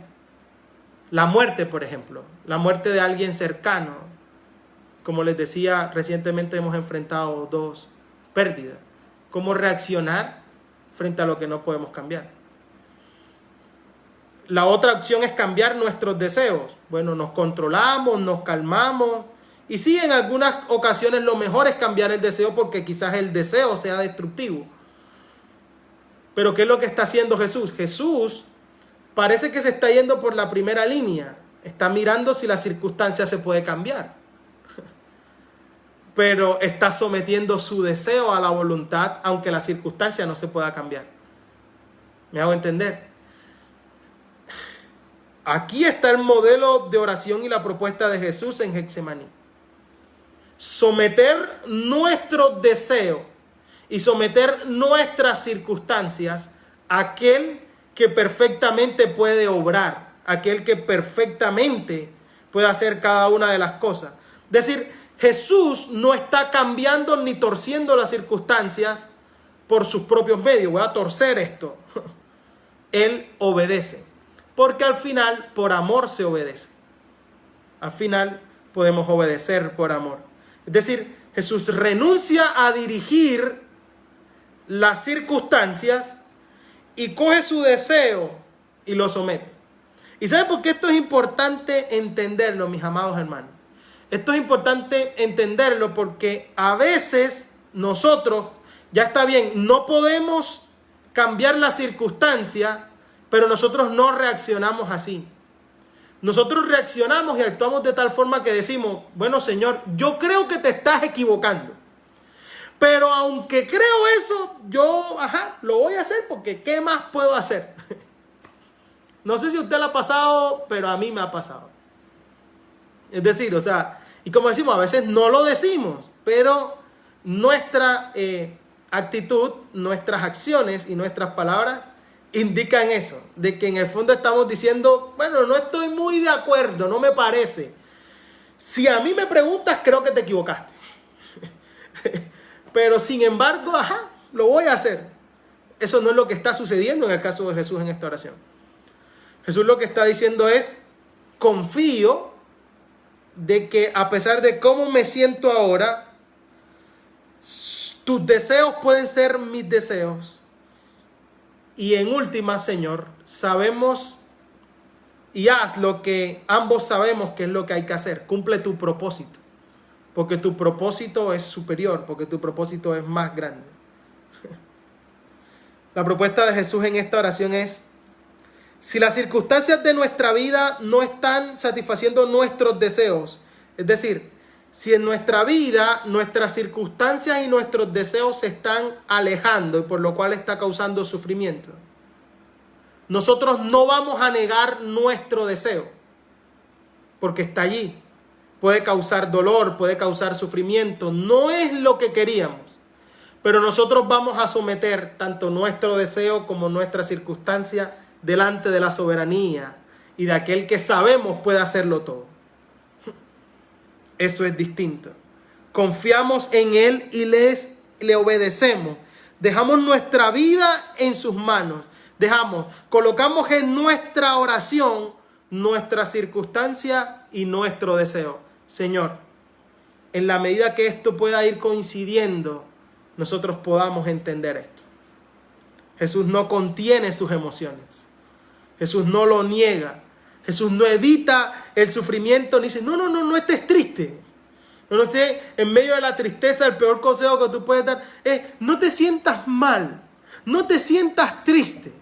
La muerte, por ejemplo, la muerte de alguien cercano. Como les decía, recientemente hemos enfrentado 2 pérdidas. ¿Cómo reaccionar frente a lo que no podemos cambiar? La otra opción es cambiar nuestros deseos. Bueno, nos controlamos, nos calmamos. Y sí, en algunas ocasiones lo mejor es cambiar el deseo porque quizás el deseo sea destructivo. Pero ¿qué es lo que está haciendo Jesús? Jesús parece que se está yendo por la primera línea. Está mirando si la circunstancia se puede cambiar. Pero está sometiendo su deseo a la voluntad, aunque la circunstancia no se pueda cambiar. ¿Me hago entender? Aquí está el modelo de oración y la propuesta de Jesús en Getsemaní. Someter nuestro deseo y someter nuestras circunstancias a aquel que perfectamente puede obrar, aquel que perfectamente puede hacer cada una de las cosas. Es decir, Jesús no está cambiando ni torciendo las circunstancias por sus propios medios. Voy a torcer esto. Él obedece. Porque al final, por amor se obedece. Al final, podemos obedecer por amor. Es decir, Jesús renuncia a dirigir las circunstancias y coge su deseo y lo somete. ¿Y sabe por qué esto es importante entenderlo, mis amados hermanos? Esto es importante entenderlo porque a veces nosotros, ya está bien, no podemos cambiar la circunstancia, pero nosotros no reaccionamos así. Nosotros reaccionamos y actuamos de tal forma que decimos, bueno, Señor, yo creo que te estás equivocando. Pero aunque creo eso, yo, lo voy a hacer porque ¿qué más puedo hacer? No sé si a usted le ha pasado, pero a mí me ha pasado. Es decir, y como decimos, a veces no lo decimos, pero nuestra actitud, nuestras acciones y nuestras palabras indican eso, de que en el fondo estamos diciendo, bueno, no estoy muy de acuerdo, no me parece. Si a mí me preguntas, creo que te equivocaste. Pero sin embargo, lo voy a hacer. Eso no es lo que está sucediendo en el caso de Jesús en esta oración. Jesús lo que está diciendo es, confío de que a pesar de cómo me siento ahora, tus deseos pueden ser mis deseos. Y en última, Señor, sabemos y haz lo que ambos sabemos que es lo que hay que hacer. Cumple tu propósito. Porque tu propósito es superior, porque tu propósito es más grande. La propuesta de Jesús en esta oración es, si las circunstancias de nuestra vida no están satisfaciendo nuestros deseos, es decir, si en nuestra vida nuestras circunstancias y nuestros deseos se están alejando y por lo cual está causando sufrimiento, nosotros no vamos a negar nuestro deseo, porque está allí. Puede causar dolor, puede causar sufrimiento, no es lo que queríamos, pero nosotros vamos a someter tanto nuestro deseo como nuestra circunstancia delante de la soberanía y de aquel que sabemos puede hacerlo todo. Eso es distinto. Confiamos en Él y le obedecemos. Dejamos nuestra vida en sus manos. Colocamos en nuestra oración nuestra circunstancia y nuestro deseo. Señor, en la medida que esto pueda ir coincidiendo, nosotros podamos entender esto. Jesús no contiene sus emociones. Jesús no lo niega. Jesús no evita el sufrimiento ni dice, no estés triste. No sé, en medio de la tristeza, el peor consejo que tú puedes dar es, no te sientas mal, no te sientas triste,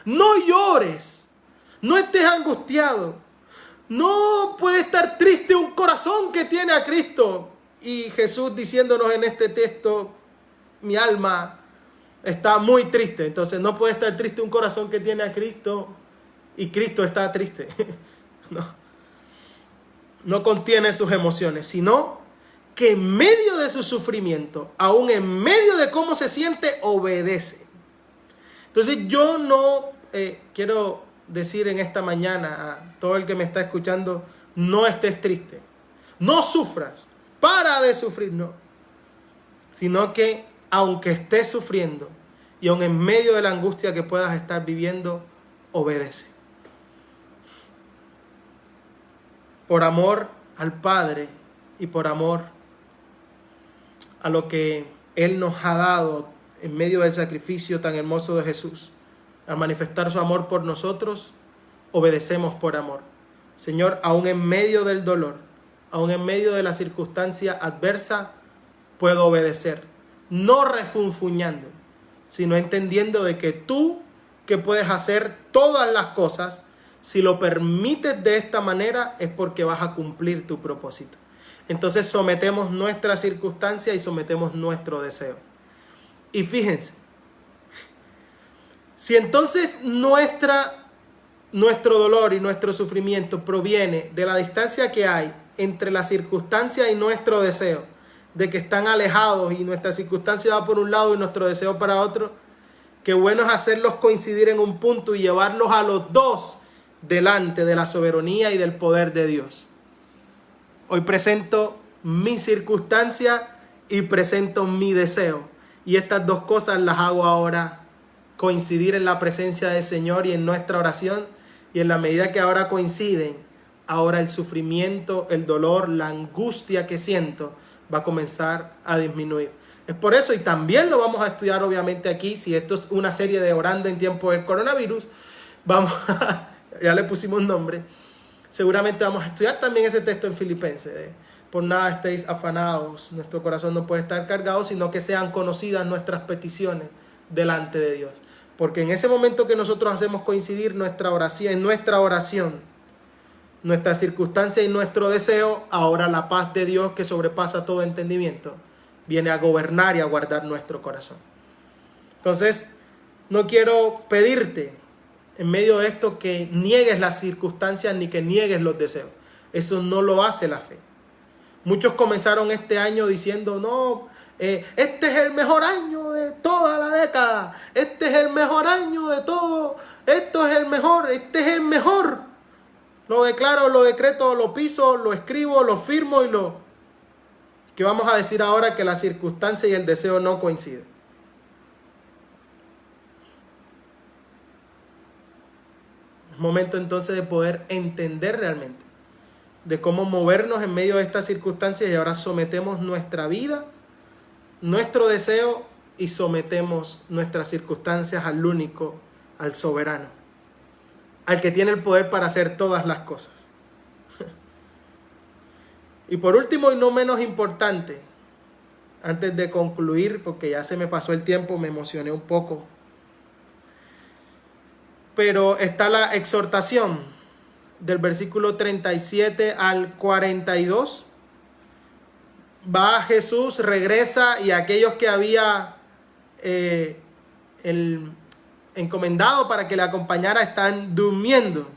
no llores, no estés angustiado. No puede estar triste un corazón que tiene a Cristo. Y Jesús diciéndonos en este texto, mi alma está muy triste. Entonces no puede estar triste un corazón que tiene a Cristo y Cristo está triste. No contiene sus emociones, sino que en medio de su sufrimiento, aún en medio de cómo se siente, obedece. Entonces yo no quiero decir en esta mañana a todo el que me está escuchando, no estés triste, no sufras, para de sufrir, no. Sino que aunque estés sufriendo y aun en medio de la angustia que puedas estar viviendo, obedece. Por amor al Padre y por amor a lo que Él nos ha dado en medio del sacrificio tan hermoso de Jesús, al manifestar su amor por nosotros, obedecemos por amor. Señor, aún en medio del dolor, aún en medio de la circunstancia adversa, puedo obedecer. No refunfuñando, sino entendiendo de que tú, que puedes hacer todas las cosas, si lo permites de esta manera, es porque vas a cumplir tu propósito. Entonces sometemos nuestra circunstancia y sometemos nuestro deseo. Y fíjense, si entonces nuestro dolor y nuestro sufrimiento proviene de la distancia que hay entre la circunstancia y nuestro deseo, de que están alejados y nuestra circunstancia va por un lado y nuestro deseo para otro, qué bueno es hacerlos coincidir en un punto y llevarlos a los dos delante de la soberanía y del poder de Dios. Hoy presento mi circunstancia y presento mi deseo, y estas dos cosas las hago ahora coincidir en la presencia del Señor y en nuestra oración, y en la medida que ahora coinciden, ahora el sufrimiento, el dolor, la angustia que siento va a comenzar a disminuir. Es por eso, y también lo vamos a estudiar obviamente aquí, si esto es una serie de orando en tiempo del coronavirus, ya le pusimos nombre, seguramente vamos a estudiar también ese texto en Filipenses. Por nada estéis afanados, nuestro corazón no puede estar cargado, sino que sean conocidas nuestras peticiones delante de Dios. Porque en ese momento que nosotros hacemos coincidir nuestra oración, nuestra circunstancia y nuestro deseo, ahora la paz de Dios que sobrepasa todo entendimiento viene a gobernar y a guardar nuestro corazón. Entonces, no quiero pedirte en medio de esto que niegues las circunstancias ni que niegues los deseos. Eso no lo hace la fe. Muchos comenzaron este año diciendo, no, este es el mejor año de toda la década, este es el mejor año de todo, esto es el mejor, este es el mejor. Lo declaro, lo decreto, lo piso, lo escribo, lo firmo y lo... ¿Qué vamos a decir ahora? Que la circunstancia y el deseo no coinciden. Es momento entonces de poder entender realmente de cómo movernos en medio de estas circunstancias y ahora sometemos nuestra vida, nuestro deseo y sometemos nuestras circunstancias al único, al soberano, al que tiene el poder para hacer todas las cosas. Y por último y no menos importante, antes de concluir, porque ya se me pasó el tiempo, me emocioné un poco, pero está la exhortación del versículo 37 al 42. Va Jesús, regresa y aquellos que había encomendado para que le acompañara están durmiendo.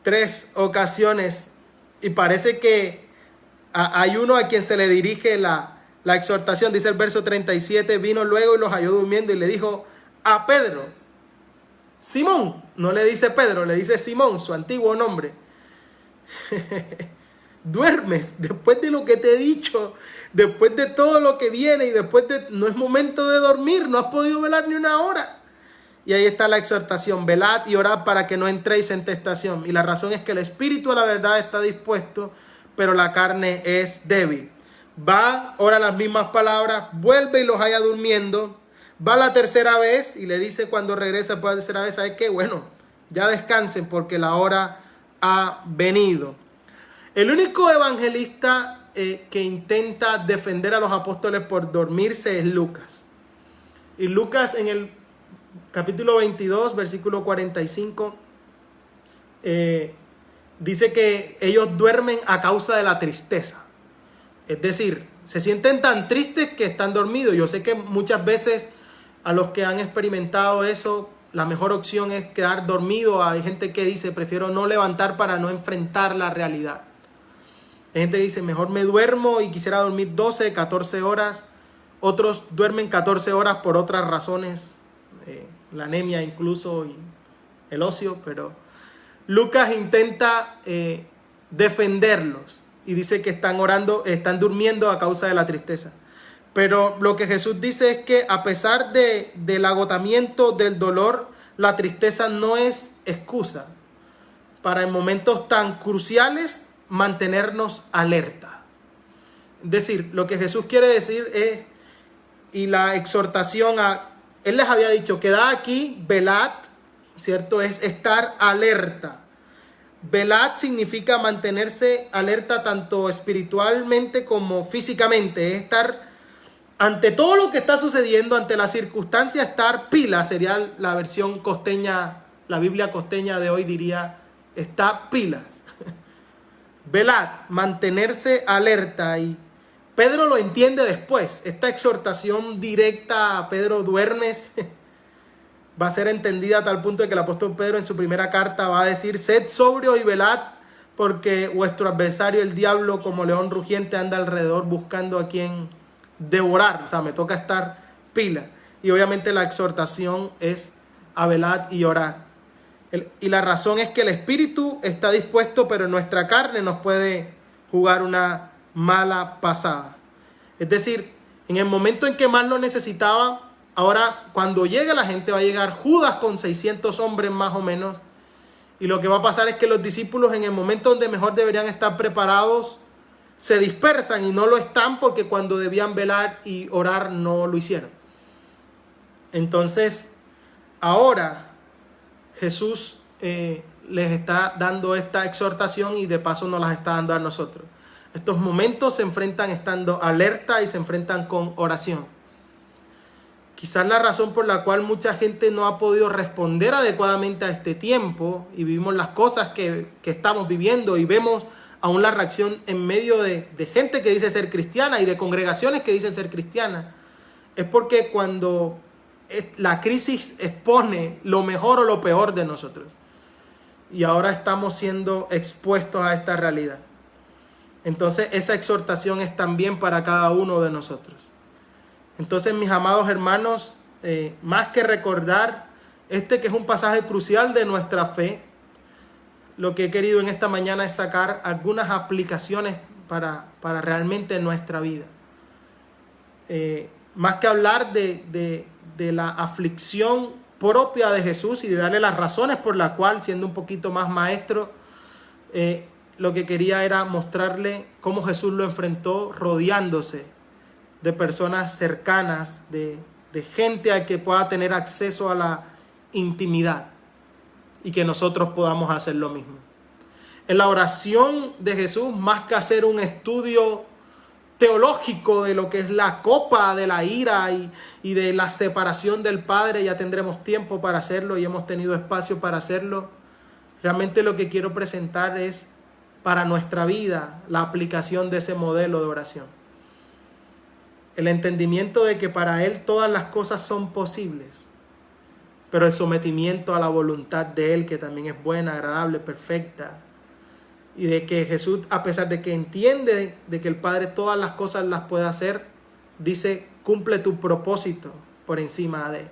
3 ocasiones y parece que hay uno a quien se le dirige la exhortación. Dice el verso 37, vino luego y los halló durmiendo y le dijo a Pedro, Simón, no le dice Pedro, le dice Simón, su antiguo nombre. Duermes después de lo que te he dicho, después de todo lo que viene y después de... No es momento de dormir, no has podido velar ni una hora. Y ahí está la exhortación, velad y orad para que no entréis en tentación. Y la razón es que el espíritu a la verdad está dispuesto, pero la carne es débil. Va, ora las mismas palabras, vuelve y los halla durmiendo. Va la tercera vez y le dice cuando regresa por la tercera vez, ¿sabes qué? Bueno, ya descansen porque la hora ha venido. El único evangelista que intenta defender a los apóstoles por dormirse es Lucas. Y Lucas en el capítulo 22, versículo 45, dice que ellos duermen a causa de la tristeza. Es decir, se sienten tan tristes que están dormidos. Yo sé que muchas veces a los que han experimentado eso, la mejor opción es quedar dormido. Hay gente que dice, prefiero no levantar para no enfrentar la realidad. Hay gente que dice, mejor me duermo y quisiera dormir 12, 14 horas. Otros duermen 14 horas por otras razones, la anemia incluso y el ocio, pero Lucas intenta defenderlos y dice que están durmiendo a causa de la tristeza. Pero lo que Jesús dice es que a pesar del agotamiento, del dolor, la tristeza no es excusa para en momentos tan cruciales mantenernos alerta. Es decir, lo que Jesús quiere decir es, y la exhortación él les había dicho, quedad aquí, velad, ¿cierto? Es estar alerta. Velad significa mantenerse alerta tanto espiritualmente como físicamente. Es estar ante todo lo que está sucediendo, ante la circunstancia, estar pila. Sería la versión costeña, la Biblia costeña de hoy diría, está pilas. Velad, mantenerse alerta. Y Pedro lo entiende después. Esta exhortación directa a Pedro, duermes, va a ser entendida a tal punto de que el apóstol Pedro en su primera carta va a decir, sed sobrio y velad, porque vuestro adversario el diablo como león rugiente anda alrededor buscando a quien devorar. O sea, me toca estar pila. Y obviamente la exhortación es a velad y orar. Y la razón es que el espíritu está dispuesto, pero nuestra carne nos puede jugar una mala pasada. Es decir, en el momento en que más lo necesitaba, ahora cuando llegue la gente va a llegar Judas con 600 hombres más o menos Y lo que va a pasar es que los discípulos, en el momento donde mejor deberían estar preparados, se dispersan y no lo están porque cuando debían velar y orar no lo hicieron. Entonces, ahora Jesús les está dando esta exhortación y de paso nos las está dando a nosotros. Estos momentos se enfrentan estando alerta y se enfrentan con oración. Quizás la razón por la cual mucha gente no ha podido responder adecuadamente a este tiempo y vivimos las cosas que estamos viviendo y vemos aún la reacción en medio de gente que dice ser cristiana y de congregaciones que dicen ser cristianas, es porque cuando la crisis expone lo mejor o lo peor de nosotros y ahora estamos siendo expuestos a esta realidad. Entonces esa exhortación es también para cada uno de nosotros. Entonces, mis amados hermanos, más que recordar que es un pasaje crucial de nuestra fe, lo que he querido en esta mañana es sacar algunas aplicaciones para realmente nuestra vida. Más que hablar de la aflicción propia de Jesús y de darle las razones por las cuales, siendo un poquito más maestro, lo que quería era mostrarle cómo Jesús lo enfrentó rodeándose de personas cercanas, de gente a que pueda tener acceso a la intimidad y que nosotros podamos hacer lo mismo. En la oración de Jesús, más que hacer un estudio teológico de lo que es la copa de la ira y de la separación del Padre, ya tendremos tiempo para hacerlo y hemos tenido espacio para hacerlo. Realmente lo que quiero presentar es para nuestra vida la aplicación de ese modelo de oración. El entendimiento de que para Él todas las cosas son posibles, pero el sometimiento a la voluntad de Él, que también es buena, agradable, perfecta, y de que Jesús, a pesar de que entiende de que el Padre todas las cosas las puede hacer, dice, cumple tu propósito por encima de Él.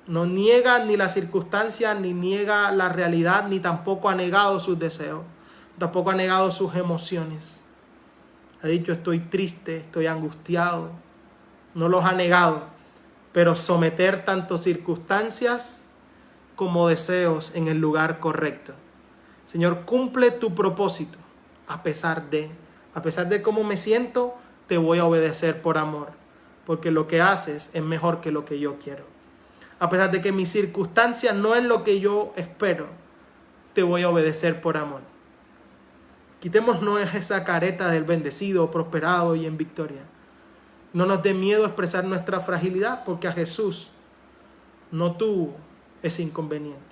No niega ni la circunstancia, ni niega la realidad, ni tampoco ha negado sus deseos, tampoco ha negado sus emociones. Ha dicho, estoy triste, estoy angustiado. No los ha negado, pero someter tanto circunstancias como deseos en el lugar correcto. Señor, cumple tu propósito a pesar de cómo me siento, te voy a obedecer por amor, porque lo que haces es mejor que lo que yo quiero. A pesar de que mi circunstancia no es lo que yo espero, te voy a obedecer por amor. Quitémonos esa careta del bendecido, prosperado y en victoria. No nos dé miedo expresar nuestra fragilidad, porque a Jesús no tuvo ese inconveniente.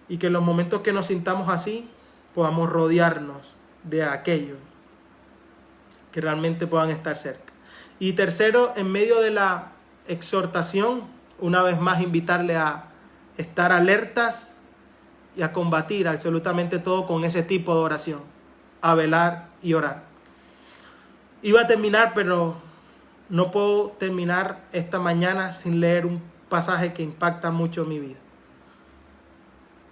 Y que en los momentos que nos sintamos así, podamos rodearnos de aquellos que realmente puedan estar cerca. Y tercero, en medio de la exhortación, una vez más invitarle a estar alertas y a combatir absolutamente todo con ese tipo de oración. A velar y orar. Iba a terminar, pero no puedo terminar esta mañana sin leer un pasaje que impacta mucho mi vida.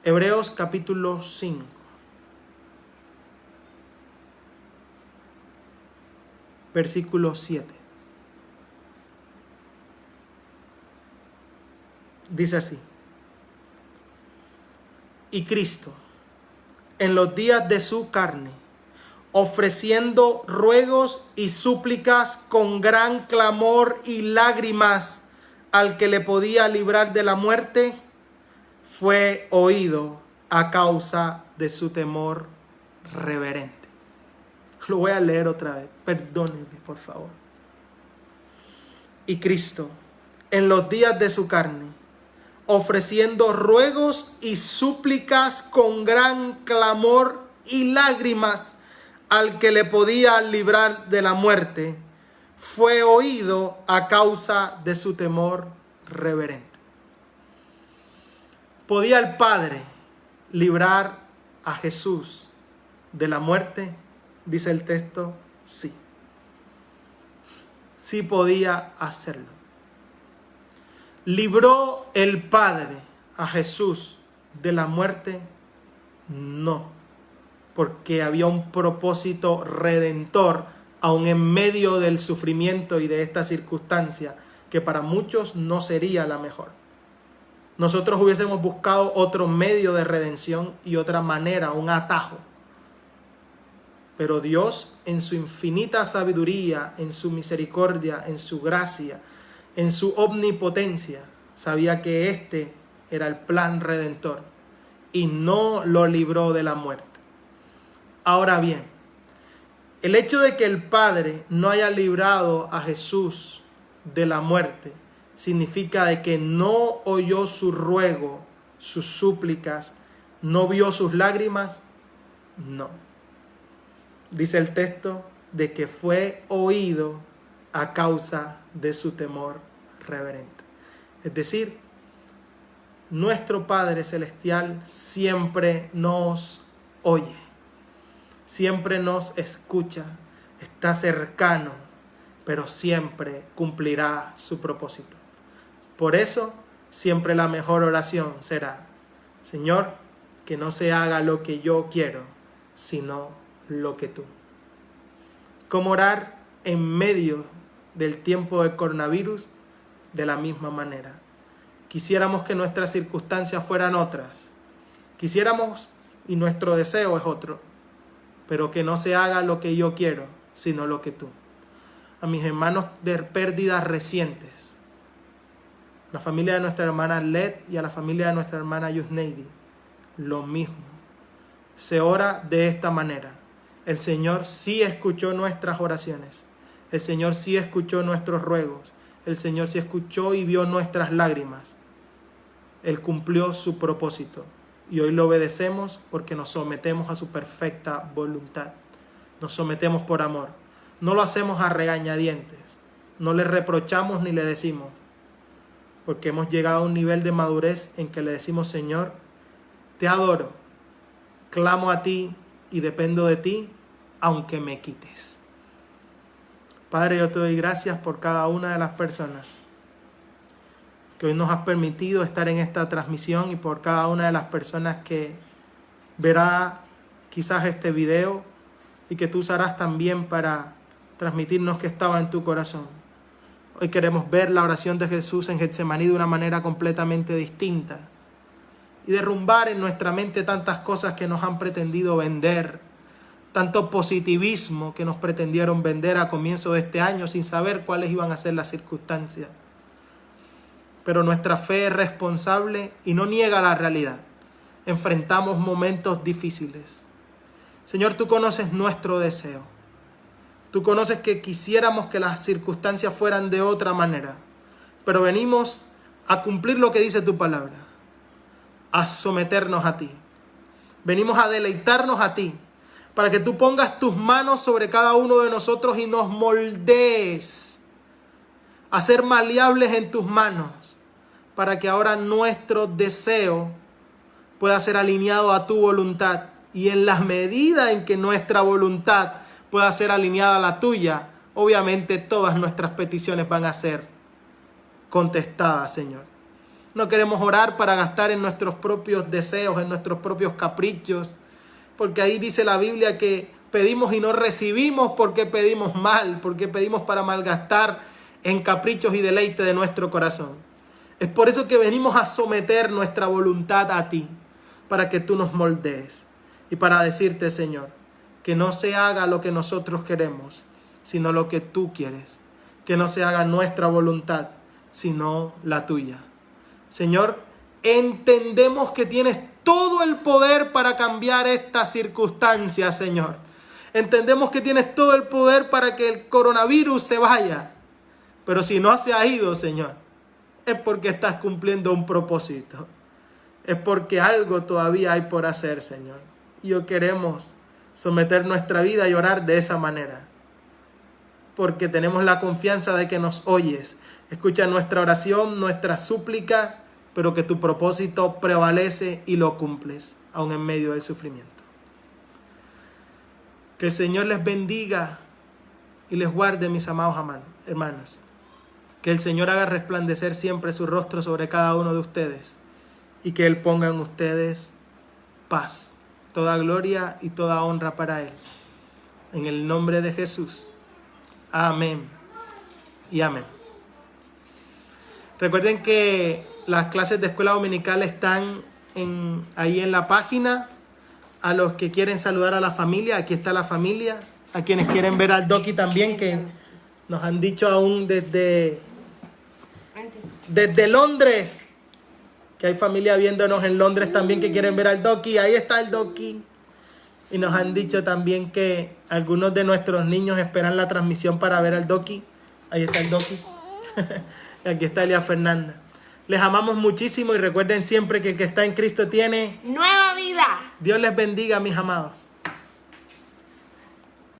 Hebreos capítulo 5. Versículo 7. Dice así: y Cristo, en los días de su carne, ofreciendo ruegos y súplicas con gran clamor y lágrimas al que le podía librar de la muerte, fue oído a causa de su temor reverente. Lo voy a leer otra vez, perdónenme por favor. Y Cristo, en los días de su carne, ofreciendo ruegos y súplicas con gran clamor y lágrimas al que le podía librar de la muerte, fue oído a causa de su temor reverente. ¿Podía el Padre librar a Jesús de la muerte? Dice el texto, sí. Sí podía hacerlo. ¿Libró el Padre a Jesús de la muerte? No, porque había un propósito redentor aún en medio del sufrimiento y de esta circunstancia que para muchos no sería la mejor. nosotros hubiésemos buscado otro medio de redención y otra manera, un atajo. Pero Dios, en su infinita sabiduría, en su misericordia, en su gracia, en su omnipotencia, sabía que este era el plan redentor y no lo libró de la muerte. Ahora bien, el hecho de que el Padre no haya librado a Jesús de la muerte significa de que no oyó su ruego, sus súplicas, no vio sus lágrimas. No. Dice el texto de que fue oído a causa de su temor reverente. Es decir, nuestro Padre Celestial siempre nos oye, siempre nos escucha, está cercano, pero siempre cumplirá su propósito. Por eso, siempre la mejor oración será: Señor, que no se haga lo que yo quiero, sino lo que tú. ¿Cómo orar en medio del tiempo del coronavirus? De la misma manera. Quisiéramos que nuestras circunstancias fueran otras. Quisiéramos, y nuestro deseo es otro, pero que no se haga lo que yo quiero, sino lo que tú. A mis hermanos de pérdidas recientes, la familia de nuestra hermana Led y a la familia de nuestra hermana Yusneidi, lo mismo. Se ora de esta manera. El Señor sí escuchó nuestras oraciones. El Señor sí escuchó nuestros ruegos. El Señor sí escuchó y vio nuestras lágrimas. Él cumplió su propósito. Y hoy lo obedecemos porque nos sometemos a su perfecta voluntad. Nos sometemos por amor. No lo hacemos a regañadientes. No le reprochamos ni le decimos. Porque hemos llegado a un nivel de madurez en que le decimos: Señor, te adoro. Clamo a ti y dependo de ti, aunque me quites. Padre, yo te doy gracias por cada una de las personas que hoy nos has permitido estar en esta transmisión y por cada una de las personas que verá quizás este video y que tú usarás también para transmitirnos que estaba en tu corazón. Hoy queremos ver la oración de Jesús en Getsemaní de una manera completamente distinta y derrumbar en nuestra mente tantas cosas que nos han pretendido vender, tanto positivismo que nos pretendieron vender a comienzo de este año sin saber cuáles iban a ser las circunstancias. Pero nuestra fe es responsable y no niega la realidad. Enfrentamos momentos difíciles. Señor, tú conoces nuestro deseo. Tú conoces que quisiéramos que las circunstancias fueran de otra manera. Pero venimos a cumplir lo que dice tu palabra. A someternos a ti. Venimos a deleitarnos a ti. Para que tú pongas tus manos sobre cada uno de nosotros y nos moldees a ser maleables en tus manos, para que ahora nuestro deseo pueda ser alineado a tu voluntad, y en la medida en que nuestra voluntad pueda ser alineada a la tuya, obviamente todas nuestras peticiones van a ser contestadas, Señor. No queremos orar para gastar en nuestros propios deseos, en nuestros propios caprichos, porque ahí dice la Biblia que pedimos y no recibimos porque pedimos mal, porque pedimos para malgastar en caprichos y deleite de nuestro corazón. Es por eso que venimos a someter nuestra voluntad a ti, para que tú nos moldees y para decirte, Señor, que no se haga lo que nosotros queremos, sino lo que tú quieres. Que no se haga nuestra voluntad, sino la tuya. Señor, entendemos que tienes todo el poder para cambiar esta circunstancia, Señor. Entendemos que tienes todo el poder para que el coronavirus se vaya. Pero si no se ha ido, Señor, es porque estás cumpliendo un propósito. Es porque algo todavía hay por hacer, Señor. Y hoy queremos someter nuestra vida y orar de esa manera. Porque tenemos la confianza de que nos oyes. Escucha nuestra oración, nuestra súplica, pero que tu propósito prevalece y lo cumples, aun en medio del sufrimiento. Que el Señor les bendiga y les guarde, mis amados hermanos. Que el Señor haga resplandecer siempre su rostro sobre cada uno de ustedes y que Él ponga en ustedes paz, toda gloria y toda honra para Él. En el nombre de Jesús. Amén y amén. Recuerden que las clases de escuela dominical están ahí en la página. A los que quieren saludar a la familia, aquí está la familia. A quienes quieren ver al Doki también, que nos han dicho aún desde Londres, que hay familia viéndonos en Londres también que quieren ver al Doki. Ahí está el Doki. Y nos han dicho también que algunos de nuestros niños esperan la transmisión para ver al Doki. Ahí está el Doki. Y aquí está Elia Fernanda. Les amamos muchísimo y recuerden siempre que el que está en Cristo tiene nueva vida. Dios les bendiga, mis amados.